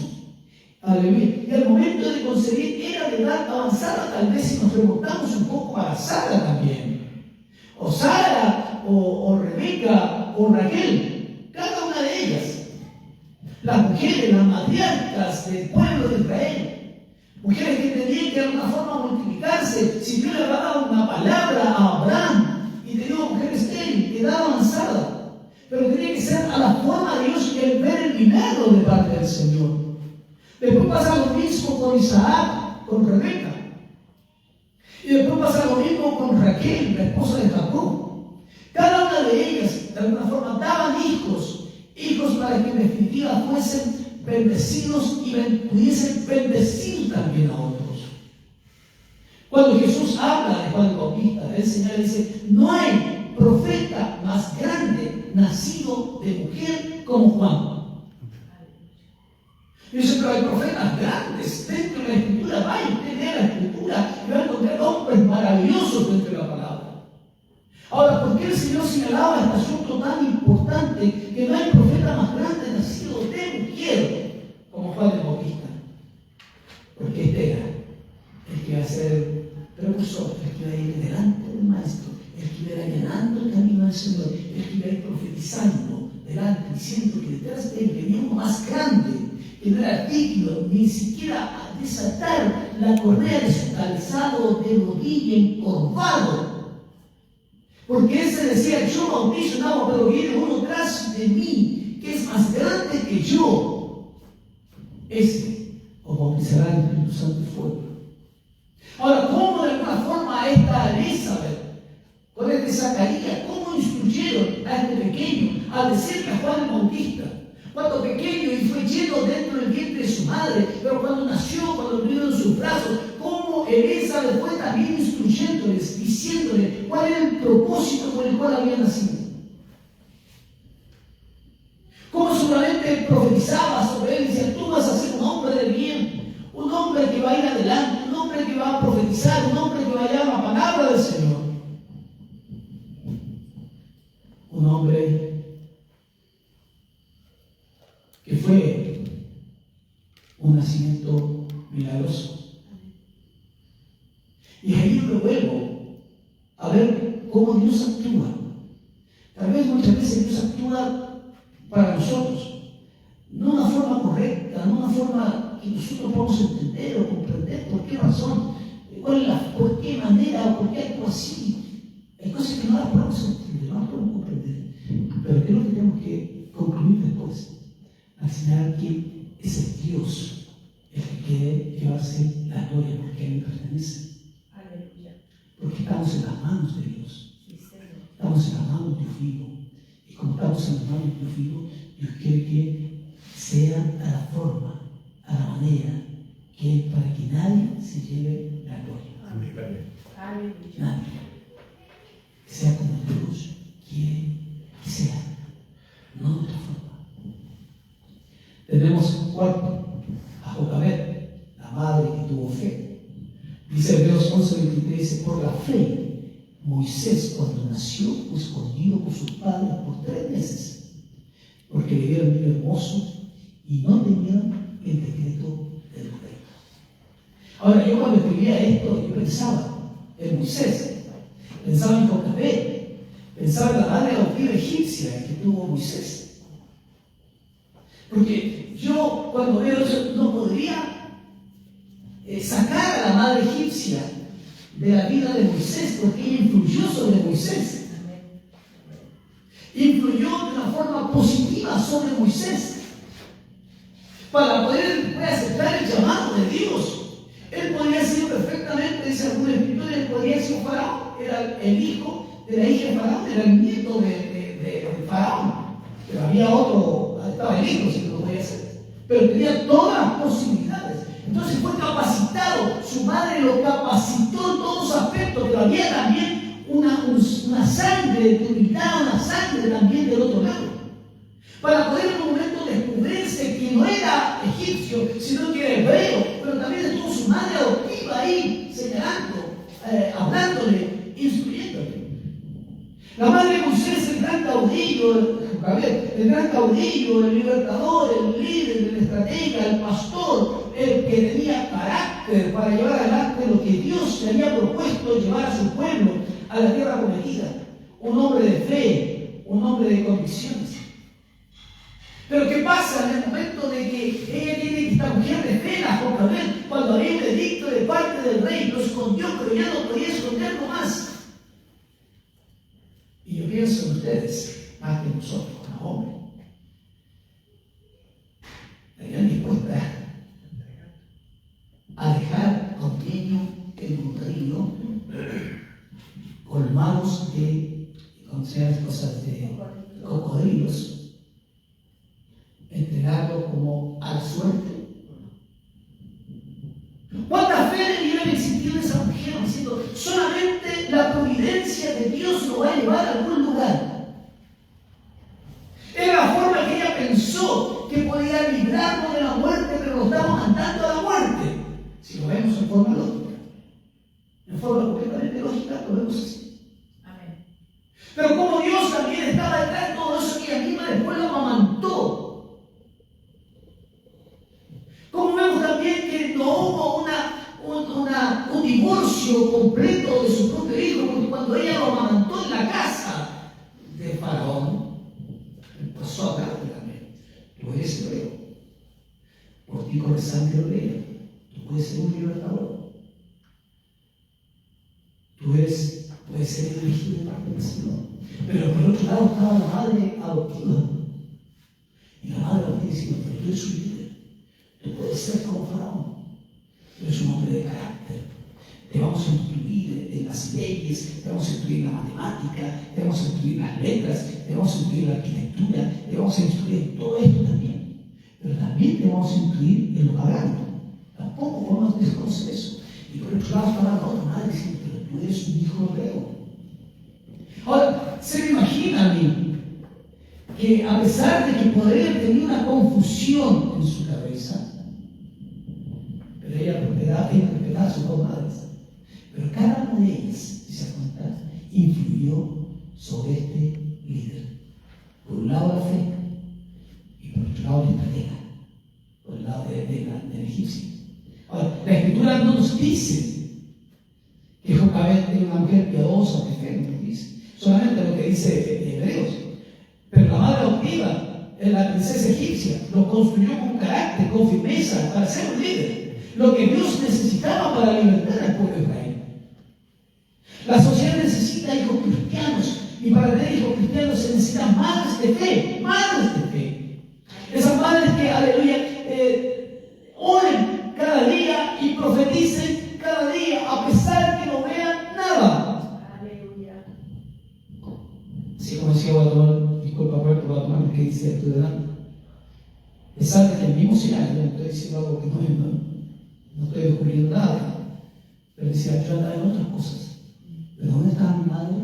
Speaker 2: Aleluya. Y al momento de concebir era de edad avanzada. Tal vez si nos remontamos un poco a Sara también, o Sara, o Rebeca, o Raquel, cada una de ellas, las mujeres, las matriarcas del pueblo de Israel, mujeres que tenían que de alguna forma multiplicarse. Si Dios le había dado una palabra a Abraham y tenía una mujer estéril, edad avanzada, pero tenía que ser a la forma de Dios y el ver el milagro de parte del Señor. Después pasa lo mismo con Isaac, con Rebeca. Y después pasa lo mismo con Raquel, la esposa de Jacob. Cada una de ellas, de alguna forma, daban hijos para que en definitiva fuesen bendecidos y pudiesen bendecir también a otros. Cuando Jesús habla de Juan el Bautista, el Señor dice: no hay profeta más grande nacido de mujer como Juan. Y dice: pero hay profetas grandes dentro de la Escritura. Vaya usted, lea la Escritura y va a encontrar hombres maravillosos dentro de la palabra. Ahora, ¿por qué el Señor señalaba este asunto tan importante, que no hay profeta más grande nacido de mujer como Juan el Bautista? Porque este era el que va a ser precursor, el que va a ir delante del Maestro, el que va a ir allanando el camino del Señor, el que va a ir profetizando delante, diciendo que detrás de él venía uno más grande, que no era digno ni siquiera a desatar la correa de su calzado de rodilla encorvado. Porque él se decía: yo bautizo en agua, pero viene uno tras de mí, que es más grande que yo. Ese os bautizará en el Espíritu Santo y fuego. Ahora, ¿cómo de alguna forma esta Elizabeth, con este Zacarías, cómo instruyeron a este pequeño a decirle a Juan el Bautista? Cuando pequeño y fue lleno dentro del vientre de su madre, pero cuando nació, cuando lo tuvieron en sus brazos, cómo Elizabeth fue también instruyéndoles, diciéndoles cuál era el propósito por el cual había nacido. Cómo seguramente profetizaba sobre él y decía: tú vas a ser un hombre de bien, un hombre que va a ir adelante, un hombre que va a profetizar, un hombre que va a llevar la palabra del Señor. Un hombre que fue un nacimiento milagroso. Y ahí yo vuelvo a ver cómo Dios actúa. Tal vez muchas veces Dios actúa para nosotros, no de una forma correcta, no de una forma que nosotros podamos entender o comprender por qué razón, por qué manera o por qué actúa así. Hay cosas que no las podemos entender, no las podemos comprender. Pero ¿qué es lo que tenemos que concluir después? Al señalar que es el Dios el que quiere llevarse la gloria, porque a Él pertenece. Aleluya. Porque estamos en las manos de Dios. Estamos en las manos de Dios vivo. Y como estamos en las manos de Dios vivo, Dios quiere que sea a la forma, a la manera, que para que nadie se lleve la gloria. Amén. Nadie. Que sea como Dios quiere que sea, no de otra forma. Tenemos cuarto a Jocabed, la madre que tuvo fe. Dice Hebreos 11:23, dice: por la fe, Moisés, cuando nació, fue escondido por sus padres por 3 meses porque le vieron niño hermoso y no tenían el decreto del rey. Ahora, yo cuando escribía esto, yo pensaba en Moisés, pensaba en Jocabed, pensaba en la madre adoptiva egipcia que tuvo Moisés. Porque yo, cuando veo eso, no podría sacar a la madre egipcia de la vida de Moisés, porque ella influyó sobre Moisés. Influyó de una forma positiva sobre Moisés. Para poder aceptar el llamado de Dios. Él podría ser perfectamente, dice algún escritor, él podría ser un faraón, era el hijo de la hija de Faraón, era el nieto de Faraón. Pero había otro, estaba el hijo, si no lo podía hacer. Pero tenía todas las posibilidades. Entonces fue capacitado, su madre lo capacitó en todos los aspectos, pero había también una sangre de humildad, una sangre también del otro lado. Para poder en un momento descubrirse que no era egipcio, sino que era hebreo, pero también estuvo su madre adoptiva ahí, señalando, hablándole, instruyéndole. La madre de Moisés, el gran caudillo, el libertador, el líder, el estratega, el pastor, el que tenía carácter para llevar adelante lo que Dios le había propuesto llevar a su pueblo a la tierra prometida. Un hombre de fe, un hombre de convicciones. Pero ¿qué pasa en el momento de que ella tiene esta mujer de fe, la Jocabed, cuando había un edicto de parte del rey, lo escondió, pero ya no podía esconderlo más? Y yo pienso en ustedes, más que nosotros, como hombres, estarían dispuestas a dejar a un niño en un río colmados de, con cosas de cocodrilos, entregarlo como a la suerte. ¿Cuánta fe debiera haber existido en esa mujer diciendo solamente la providencia de Dios lo va a llevar a algún lugar? Era la forma que ella pensó que podía librarnos de la muerte, pero nos estamos mandando a la muerte. Si lo vemos en forma lógica, en forma completamente lógica, lo vemos así. Amén. Pero como Dios también estaba detrás de todo eso, que ella misma después lo amamantó. Como vemos también que no hubo un divorcio completo de su propio hijo, porque cuando ella lo amamantó en la casa de Faraón, pasó a hablar también. Tú eres hebreo, por ti corre sangre hebrea, tú puedes ser un libertador, tú puedes ser elegido de parte del Señor. Pero por otro lado estaba la madre adoptiva, y la madre adoptiva diciendo, pero tú eres un líder. Tú puedes ser como Faraón, tú eres un hombre de carácter. Te vamos a instruir en las leyes, te vamos a instruir en la matemática, te vamos a instruir en las letras, te vamos a instruir en la arquitectura, te vamos a instruir en todo esto también. Pero también te vamos a instruir en lo pagano. Tampoco podemos desconocer eso. Y por otro lado está la otra madre diciendo, pero tú eres un hijo hebreo. Ahora, se me imagina a mí que a pesar de que podría haber tenido una confusión en su cabeza, pero ella respetaba a sus dos madres. Pero cada una de ellas, si se dan cuenta, influyó sobre este líder. Por un lado la fe, y por otro lado la estratega, por el lado del egipcio. Ahora, la Escritura no nos dice que Jocabed era una mujer piadosa, que fe, no nos dice. Solamente lo que dice Hebreos. Pero la madre adoptiva, la princesa egipcia, lo construyó con carácter, con firmeza, para ser un líder. Lo que Dios necesitaba para libertar al pueblo de Israel. La sociedad necesita hijos cristianos, y para tener hijos cristianos se necesitan madres de fe, madres de fe. Esas madres que, aleluya, oren cada día y profeticen cada día, a pesar de que no vean nada. Aleluya. Así como decía Guatemala, disculpa Roberto Guatemala, que dice esto de delante. A pesar de que el mismo Sinai, no estoy diciendo algo que no estoy descubriendo nada, pero decía, yo andaba en otras cosas. ¿Pero dónde estaba mi madre?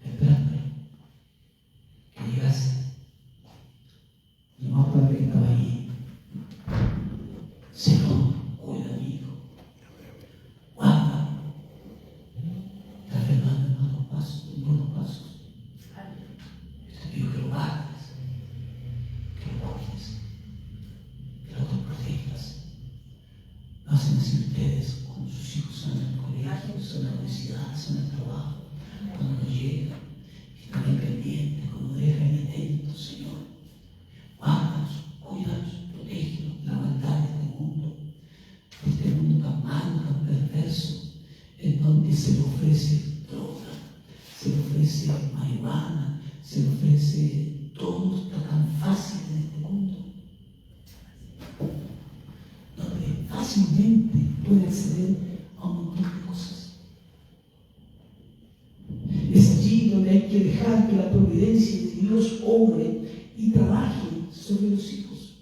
Speaker 2: Esperando que llegase. No más padre que estaba allí. Señor, cuida a mi hijo. Guarda. Está firmando en buenos pasos. son las universidades, son el trabajo, cuando nos llega, están pendientes, cuando dejan atentos, Señor. Guárdalos, cuídalos, protégelos de la maldad de este mundo tan malo, tan perverso, en donde se le ofrece droga, se le ofrece marihuana, se le ofrece todo, está tan fácil en este mundo, donde fácilmente puede acceder a un montón de cosas. Es allí donde hay que dejar que la providencia de Dios obre y trabaje sobre los hijos.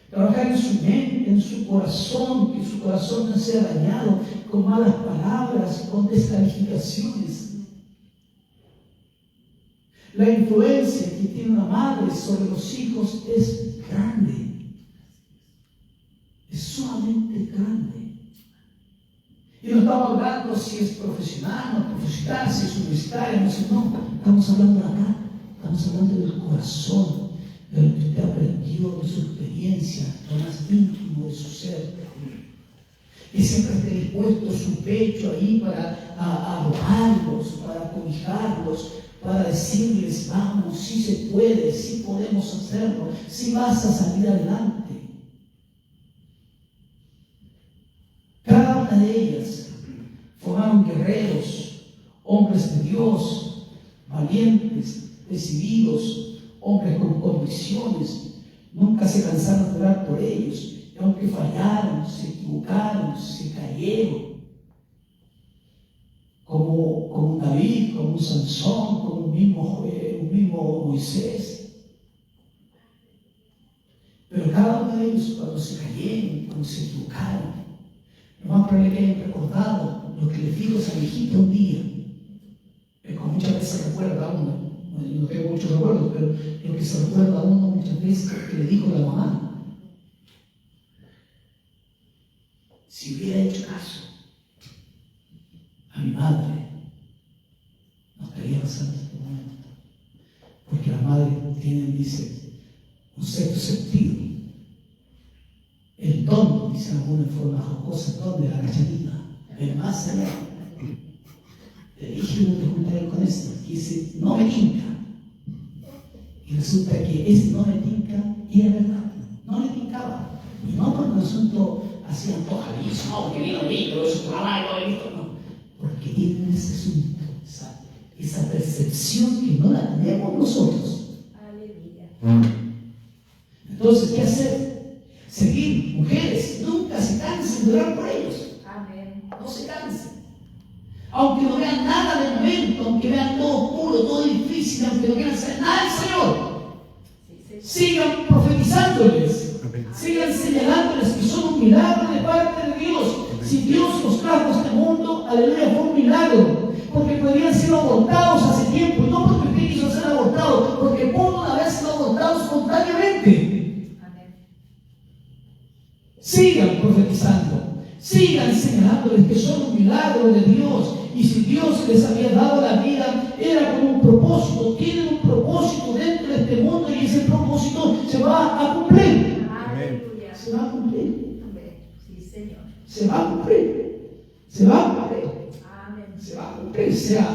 Speaker 2: Trabajar en su mente, en su corazón, que su corazón no sea dañado con malas palabras, con descalificaciones. La influencia que tiene una madre sobre los hijos es grande, es sumamente grande. Y no estamos hablando si es profesional, no profesional, si es universitaria, no sé, no. Estamos hablando de acá, estamos hablando del corazón, de lo que usted aprendió, de su experiencia, lo más íntimo de su ser. Y siempre esté dispuesto su pecho ahí para arrojarlos, para cobijarlos, para decirles, vamos, sí se puede, sí podemos hacerlo, sí vas a salir adelante. Cada una de ellas formaron guerreros, hombres de Dios, valientes, decididos, hombres con convicciones. Nunca se cansaron de orar por ellos. Y aunque fallaron, se equivocaron, se cayeron, como David, como Sansón, como un mismo Moisés. Pero cada uno de ellos, cuando se cayeron, cuando se equivocaron, lo más probable que hayan recordado lo que les dijo esa viejita un día. Como muchas veces recuerda uno, no tengo muchos recuerdos, pero lo que se recuerda a uno muchas veces es que le dijo la mamá. Si hubiera hecho caso a mi madre, no estaría pasando este momento. Porque la madre tiene, dice, un sexto sentido. El don, dice alguna forma jocosa, el don de la cachanita, el más allá. Le dije, no te juntaré con esto, y dice, no me tinca. Y resulta que ese no me tinca era verdad, no le tincaba. Y no por un asunto así antojadizo, no, porque vino pero eso mamá y lo he visto, no. Porque tienen ese asunto, esa percepción que no la tenemos nosotros. Aleluya. Entonces, ¿qué hacer? Seguir, mujeres, nunca se cansen de orar por ellos. Amén. No se cansen. Aunque no vean nada de momento, aunque vean todo oscuro, todo difícil, aunque no quieran saber nada del Señor, sigan profetizándoles, sigan señalándoles que son un milagro de parte de Dios. Si Dios los trajo a este mundo, aleluya, fue un milagro, porque podrían ser abortados hace tiempo, y no porque usted quiso ser abortado, porque pudo haber sido abortado espontáneamente. Sigan profetizando, sigan señalándoles que son un milagro de Dios. Y si Dios les había dado la vida, era con un propósito. Tienen un propósito dentro de este mundo y ese propósito se va a cumplir. Amén. Se va a cumplir. Amén. Sí, Señor. Se va a cumplir. Se va a cumplir. Amén. Se va a cumplir. Sea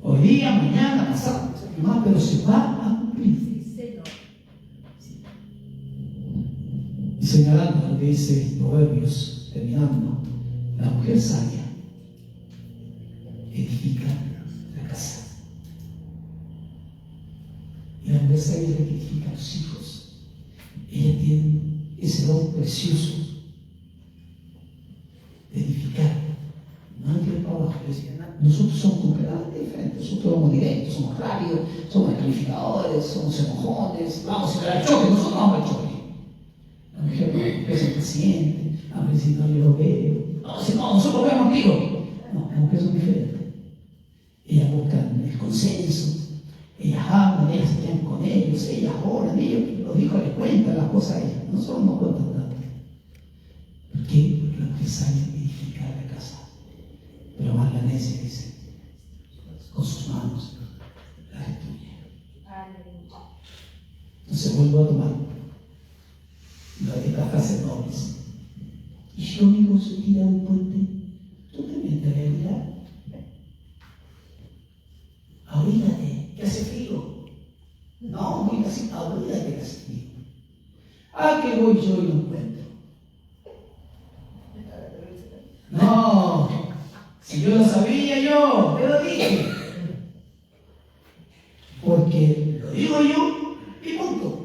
Speaker 2: hoy día, mañana, pasado, pero se va a cumplir. Sí, Señor. Y señalando lo que dice Proverbios, terminando, la mujer sabia edifica la casa. Y la mujer sabia edifica a los hijos. Ella tiene ese don precioso de edificar. No hay que ir para abajo. Nosotros somos completamente diferentes. Nosotros somos directos, somos rápidos, somos calificadores, somos enojones. Vamos a ir al choque, nosotros vamos al choque. La mujer es el presidente, a ver si no lo veo. No, si no, nosotros vemos contigo. No, las mujeres son diferentes. Ellas buscan el consenso, ellas hablan, ellas se quedan con ellos, ellas oran, ellos, los hijos les cuentan las cosas a ellas. Nosotros no cuentan tanto. ¿Por qué? Porque la mujer sabe edificar la casa. Pero más la necia dice, con sus manos la destruye. Entonces vuelvo a tomar las frases nobles. ¿Y si tu amigo se tira del puente? y así, abuela que así. Que voy yo y lo encuentro. No, si yo lo sabía yo, te lo dije. Porque lo digo yo y punto.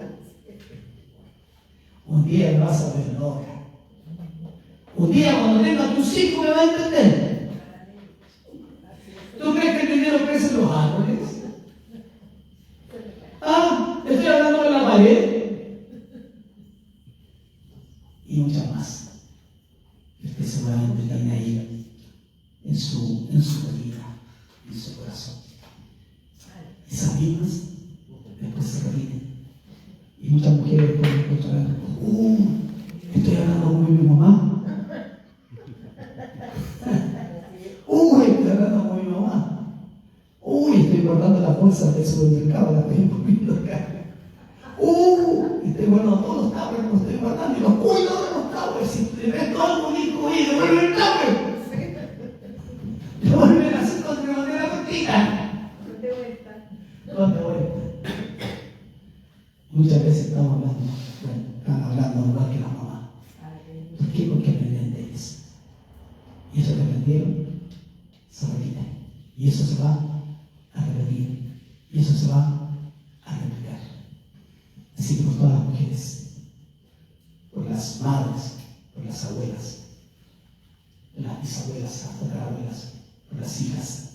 Speaker 2: Un día me vas a ver loca. Un día cuando tenga tus hijos me vas a entender. ¿Tú crees que el dinero crece en los árboles? Estoy hablando de la pared. Y muchas más. Usted seguramente tiene ahí en su vida, en su corazón. Esas mismas después se repiten. Y muchas mujeres después encontrarán, estoy hablando con mi mamá. Estoy hablando con mi mamá. Estoy guardando las bolsas del supermercado, las estoy poniendo acá. Estoy guardando todos los tuppers, los estoy guardando y los cuido de los tuppers. Si te ves todo algo rico, devuelve el tupper. Devuelve las cosas de manera cortita. ¿Dónde vuelta? Muchas veces están hablando igual que la mamá. ¿Por qué? Porque aprenden de ellos. Y eso que aprendieron se repite. Y eso se va a repetir. Y eso se va a replicar. Así que por todas las mujeres, por las madres, por las abuelas, por las bisabuelas, las tatarabuelas, por las hijas,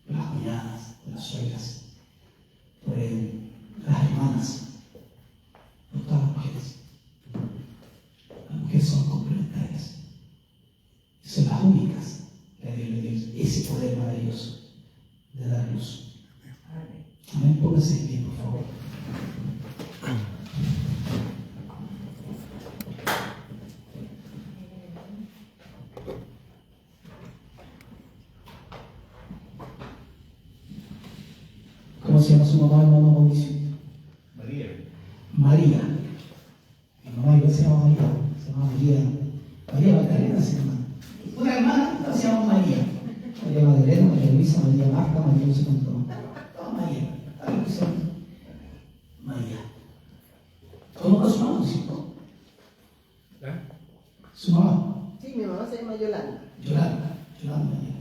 Speaker 2: por las cuñadas, por las suegras, por las hermanas, por todas las mujeres. Las mujeres son complementarias. Son las únicas que a Dios le dio ese poder maravilloso de dar luz. Amén. Pónganse de pie, por favor. ¿Cómo se llama su mamá, hermano Mauricio? María. Mi mamá igual se llama María. Se llama María. María Magdalena se llama. Una hermana se llama María. María Magdalena, María Luisa, María Marta, María no sé cuánto. Toda María. Algo que se llama María. ¿Conozco a su mamá, cierto? ¿Su mamá?
Speaker 1: Sí, mi mamá se llama Yolanda.
Speaker 2: Yolanda María.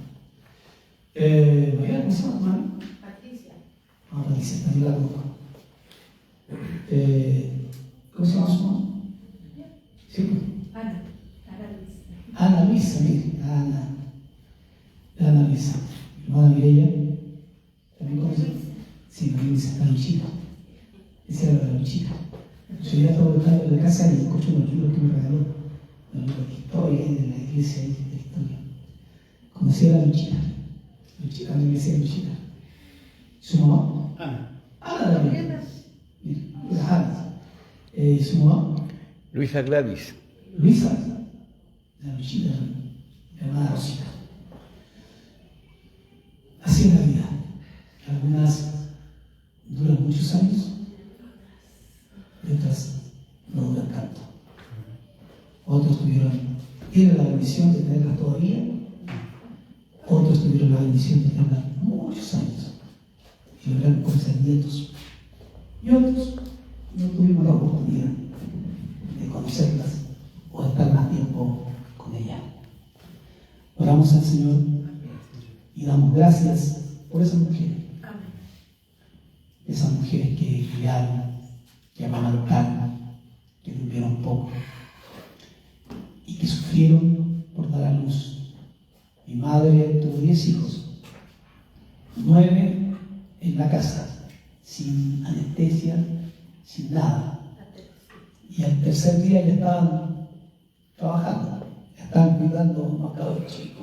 Speaker 2: María, ¿cómo se llama tu mamá?
Speaker 1: Patricia.
Speaker 2: Patricia, también la conozco. ¿Cómo se llama su mamá? ¿Sí? Ana Luisa, mire, Ana Luisa. Mi hermana Mireya, ¿también conoce? Sí, Ana Luisa, está Luchita. Esa era la Luchita. Yo ya estaba buscando en la casa y escucho unos libros que me regaló, los libros de historia de la iglesia de historia. Conocí a la Luchita. Luchita, me decía Luchita. ¿Su mamá? Ana también. Mira, Ana. ¿Su mamá?
Speaker 3: Luisa Gladys.
Speaker 2: Luisa. La Luchita, mi hermana Rosita. Así es la vida. Algunas duran muchos años y otras no duran tanto. Otros tienen la bendición de tenerlas todavía, otros tuvieron la bendición de tenerlas muchos años y lograron conocer nietos. Y otros no tuvimos la oportunidad de conocerlas o de estar más tiempo con ellas. Oramos al Señor y damos gracias por esas mujeres. Esas mujeres que criaron, que amamantaron, que durmieron poco y que sufrieron por dar a luz. Mi madre tuvo 10 hijos, 9 en la casa, sin anestesia, sin nada. Y al tercer día ya estaban trabajando, ya estaban cuidando a unos cabros chicos.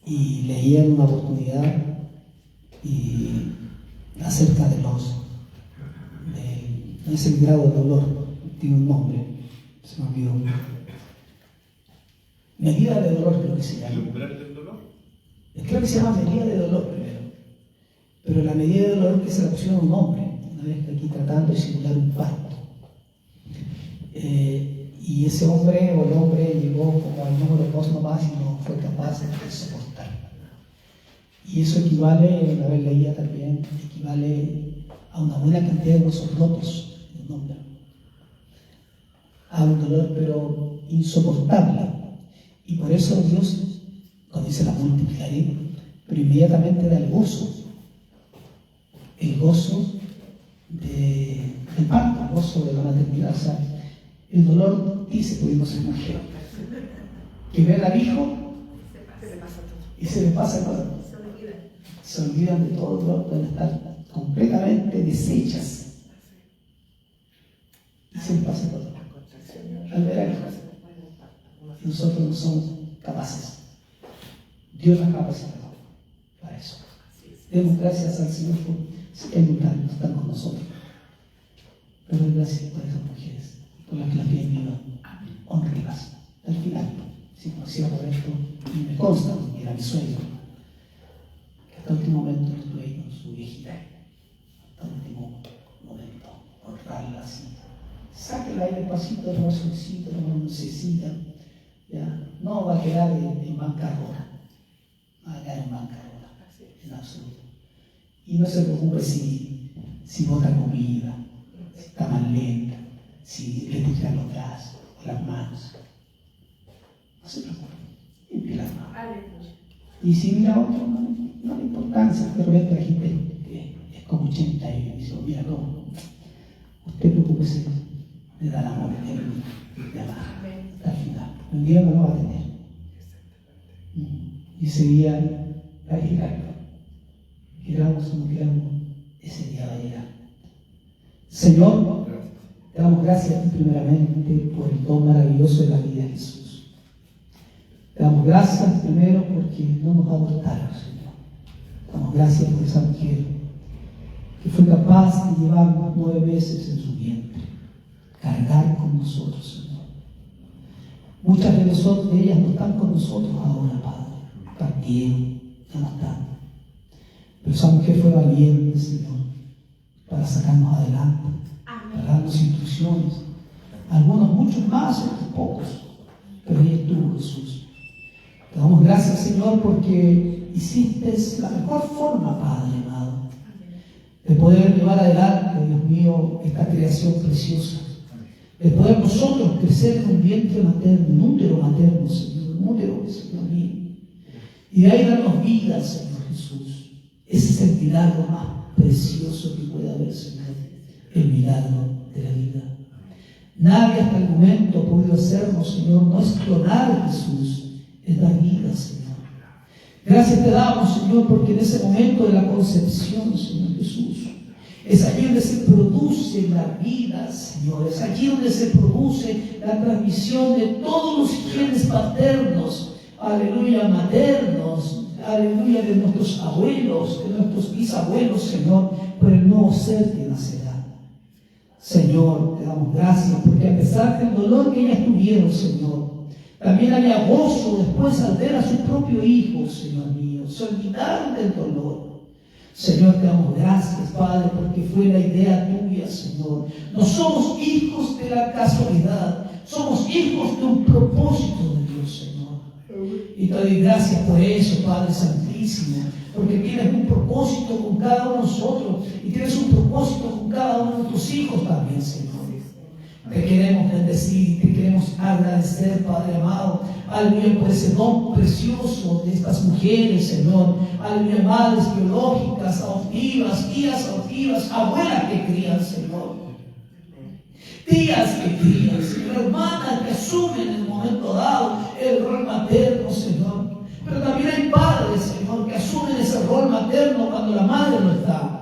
Speaker 2: Y leían una oportunidad y acerca de ese grado de dolor, tiene un nombre, se me olvidó. Medida de dolor creo que se llama.
Speaker 4: ¿El umbral del dolor?
Speaker 2: Creo que se llama medida de dolor primero. Pero la medida de dolor que se le pusieron un nombre, una vez que aquí tratando de simular un parto. Y ese hombre o el hombre llegó como al número 2 nomás y no fue capaz de soportar. Y eso equivale, una vez leía también, equivale a una buena cantidad de huesos rotos en un hombre, a un dolor pero insoportable. Y por eso Dios, cuando dice la multiplicaré, pero inmediatamente da el gozo del parto, el gozo de la maternidad. O sea, el dolor dice, pudimos ser mujer, que ve al hijo y se le pasa todo. Se olvidan de todo el dolor, pueden estar completamente deshechas y se les pasa todo al ver al hijo. Y nosotros no somos capaces. Dios nos capacita para eso. Demos gracias al Señor por no estar con nosotros. Pero gracias por esas mujeres, por las que las tienen viva. Honrenlas. Al final, si no cierro esto, y me consta, porque era mi sueño, que hasta el último momento estuve con su viejita. Hasta el último momento, honrarlas. Sáquela ahí despacito, tomar solcito, tomar una cecita. Ya, no va a quedar en bancarrota. Va a quedar en bancarrota, en absoluto. Y no se preocupe si bota comida, si está mal lenta, si le tiran los brazos o las manos. No se preocupe, limpie las manos. Y si mira a otro, no le importancia. De repente la gente es como 80 y dice, mira, no, usted preocúpese de dar amor, de amar hasta el final. Un día no lo va a tener. Y ese día va a llegar. Queramos o no queramos, ese día va a llegar. Señor, te damos gracias primeramente por el don maravilloso de la vida de Jesús. Te damos gracias primero porque no nos abortaron, Señor. Te damos gracias por esa mujer que fue capaz de llevarnos 9 meses en su vientre, cargar con nosotros, Señor. Muchas de ellas no están con nosotros ahora, Padre. Partieron, ya no están. Pero esa mujer fue valiente, Señor, para sacarnos adelante, para darnos instrucciones. Algunos muchos más, otros pocos, pero ella estuvo, Jesús. Te damos gracias, Señor, porque hiciste la mejor forma, Padre amado, de poder llevar adelante, Dios mío, esta creación preciosa. De poder nosotros crecer en un vientre materno, un útero materno, Señor, un útero, Señor mío. Y de ahí darnos vida, Señor Jesús. Ese es el milagro más precioso que puede haber, Señor, el milagro de la vida. Nadie hasta el momento ha podido hacernos, Señor, no es clonar a Jesús, es dar vida, Señor. Gracias te damos, Señor, porque en ese momento de la concepción, Señor Jesús, es allí donde se produce la vida, Señor, es allí donde se produce la transmisión de todos los genes paternos, aleluya, maternos, aleluya, de nuestros abuelos, de nuestros bisabuelos, Señor, por el nuevo ser que nacerá. Señor, te damos gracias porque a pesar del dolor que ellas tuvieron, Señor, también había gozo después al ver a su propio hijo, Señor mío. Se olvidaron del dolor. Señor, te damos gracias, Padre, porque fue la idea tuya, Señor. No somos hijos de la casualidad, somos hijos de un propósito de Dios, Señor. Y te doy gracias por eso, Padre Santísimo, porque tienes un propósito con cada uno de nosotros y tienes un propósito con cada uno de tus hijos también, Señor. Te queremos bendecir, te queremos agradecer, Padre amado, aleluya, por ese don precioso de estas mujeres, Señor. Aleluya, madres biológicas, adoptivas, tías adoptivas, abuelas que crían, Señor. Tías que crían, Señor, hermanas que asumen en el momento dado el rol materno, Señor. Pero también hay padres, Señor, que asumen ese rol materno cuando la madre no está.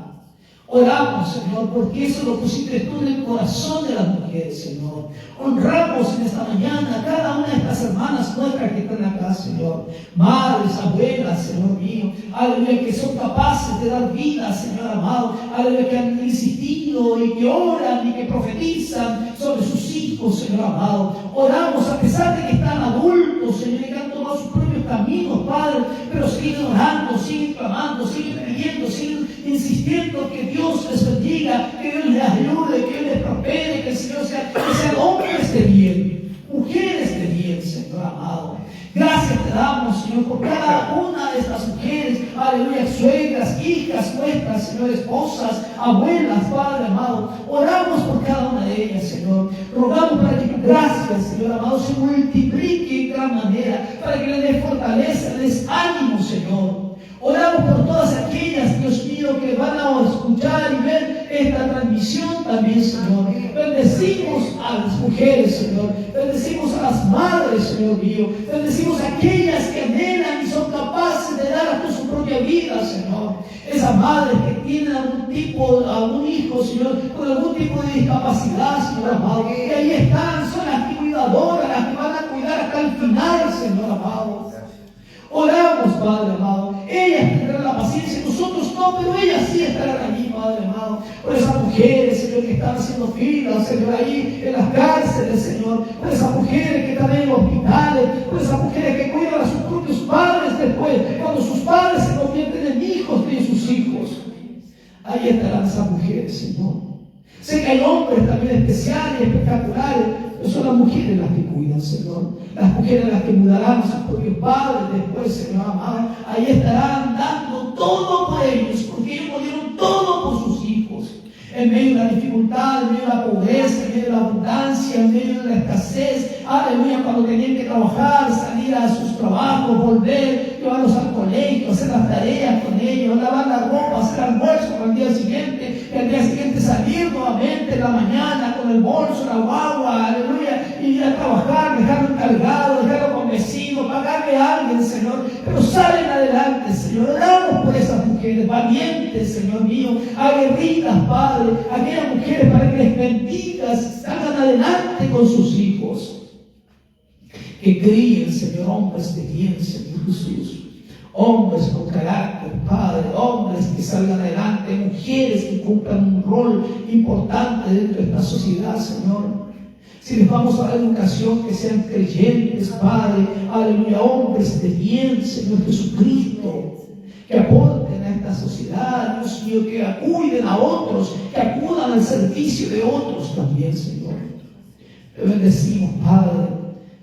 Speaker 2: Oramos, Señor, porque eso lo pusiste tú en el corazón de las mujeres, Señor. Honramos en esta mañana a cada una de estas hermanas nuestras que están acá, Señor. Madres, abuelas, Señor mío. Aleluya, que son capaces de dar vida, Señor amado. Aleluya, que han insistido y que oran y que profetizan sobre sus hijos, Señor amado. Oramos a pesar de que están adultos, Señor, y que han tomado sus propios caminos, Padre, pero siguen orando, siguen clamando, siguen pidiendo, siguen insistiendo que Dios les bendiga, que Dios les ayude, que Dios les prospere, que el Señor sea hombres de bien, mujeres de bien, Señor amado. Gracias te damos, Señor, por cada una de estas mujeres, aleluya, suegras, hijas nuestras, Señor, esposas, abuelas, Padre amado. Oramos por cada una de ellas, Señor. Rogamos para que tu gracia, Señor amado, se multiplique en gran manera, para que le des fortaleza, le des ánimo, Señor. Oramos por todas aquellas, Dios mío, que van a escuchar y ver esta transmisión también, Señor. Bendecimos a las mujeres, Señor. Bendecimos a las madres, Señor mío. Bendecimos a aquellas que anhelan y son capaces de dar hasta su propia vida, Señor. Esas madres que tienen algún hijo, Señor, con algún tipo de discapacidad, Señor amado. Que ahí están, son las cuidadoras, las que van a cuidar hasta el final, Señor amado. Oramos, Padre amado. Ellas tendrán la paciencia, nosotros no, pero ellas sí estarán allí, Padre amado. Por esas mujeres, Señor, que están haciendo filas, Señor, ahí en las cárceles, Señor. Por esas mujeres que están en los hospitales. Por esas mujeres que cuidan a sus propios padres después, cuando sus padres se convierten en hijos de sus hijos. Ahí estarán esas mujeres, Señor. Sé que hay hombres también especiales, espectaculares, pero son las mujeres las que cuidan, Señor. Las mujeres las que mudarán a sus propios padres después, Señor amado. Ahí estarán dando todo por ellos, porque ellos dieron todo por sus hijos. En medio de la dificultad, en medio de la pobreza, en medio de la abundancia, en medio de la escasez. Aleluya, cuando tenían que trabajar, salir a sus trabajos, volver, llevarlos al colegio, hacer las tareas con ellos, lavar la ropa, hacer almuerzo para el día siguiente, y al día siguiente salir nuevamente en la mañana con el bolso, la guagua, aleluya, y ir a trabajar, dejarlo encargado, dejarlo con vecinos, pagarle a alguien, Señor, pero salen adelante, Señor. Oramos por esas mujeres valientes, Señor mío, aguerridas, Padre, aquellas mujeres para que les bendigas, salgan adelante con sus hijos. Que críen, Señor, hombres de bien, Señor Jesús. Hombres con carácter, Padre. Hombres que salgan adelante. Mujeres que cumplan un rol importante dentro de esta sociedad, Señor. Si les vamos a dar educación, que sean creyentes, Padre. Aleluya, hombres de bien, Señor Jesucristo. Que aporten a esta sociedad, Dios mío, que acuden a otros, que acudan al servicio de otros también, Señor. Te bendecimos, Padre.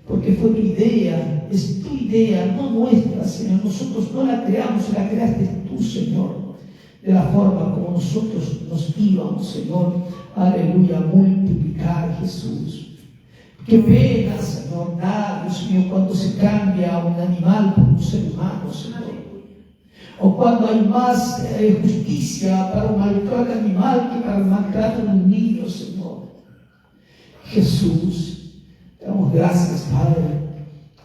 Speaker 2: Porque fue tu idea, es tu idea, no nuestra, Señor. Nosotros no la creamos, la creaste tú, Señor. De la forma como nosotros nos íbamos, Señor. Aleluya, multiplicar, Jesús. Qué pena, Señor, Dios mío, cuando se cambia un animal por un ser humano, Señor. O cuando hay más justicia para un maltrato animal que para el maltrato de un niño, Señor. Jesús. Te damos gracias, Padre,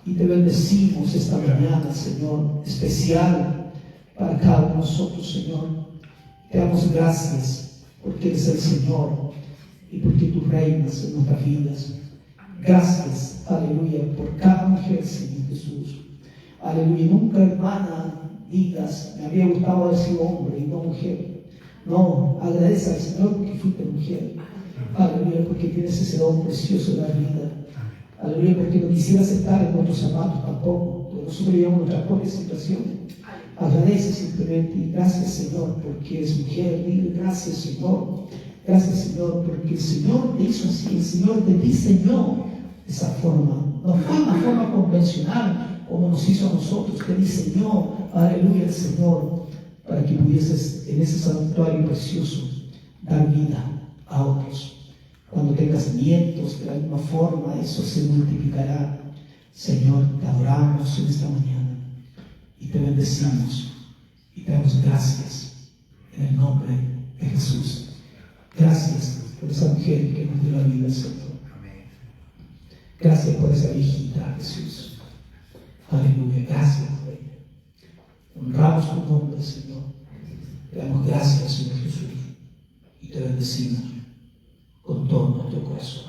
Speaker 2: y te bendecimos esta mañana, Señor, especial para cada uno de nosotros, Señor. Te damos gracias porque eres el Señor y porque tú reinas en nuestras vidas. Gracias, aleluya, por cada mujer, Señor Jesús. Aleluya, nunca, hermana, digas, me había gustado haber sido hombre y no mujer. No, agradece al Señor porque fuiste mujer. Aleluya, porque tienes ese don precioso de la vida. Aleluya, porque no quisieras estar en nuestros zapatos tampoco, porque nosotros llevamos nuestras propias situaciones. Agradece simplemente y gracias, Señor, porque eres mujer libre. Gracias, Señor. Gracias, Señor, porque el Señor te hizo así, el Señor te diseñó de esa forma. No fue una forma convencional como nos hizo a nosotros, te diseñó, aleluya, el Señor, para que pudieses en ese santuario precioso dar vida a otros. Cuando tengas nietos de la misma forma, eso se multiplicará. Señor, te adoramos en esta mañana y te bendecimos y te damos gracias en el nombre de Jesús. Gracias por esa mujer que nos dio la vida, Señor. Gracias por esa viejita, Jesús. Aleluya, gracias, Rey. Honramos tu nombre, Señor. Te damos gracias, Señor Jesús, y te bendecimos con todo nuestro corazón.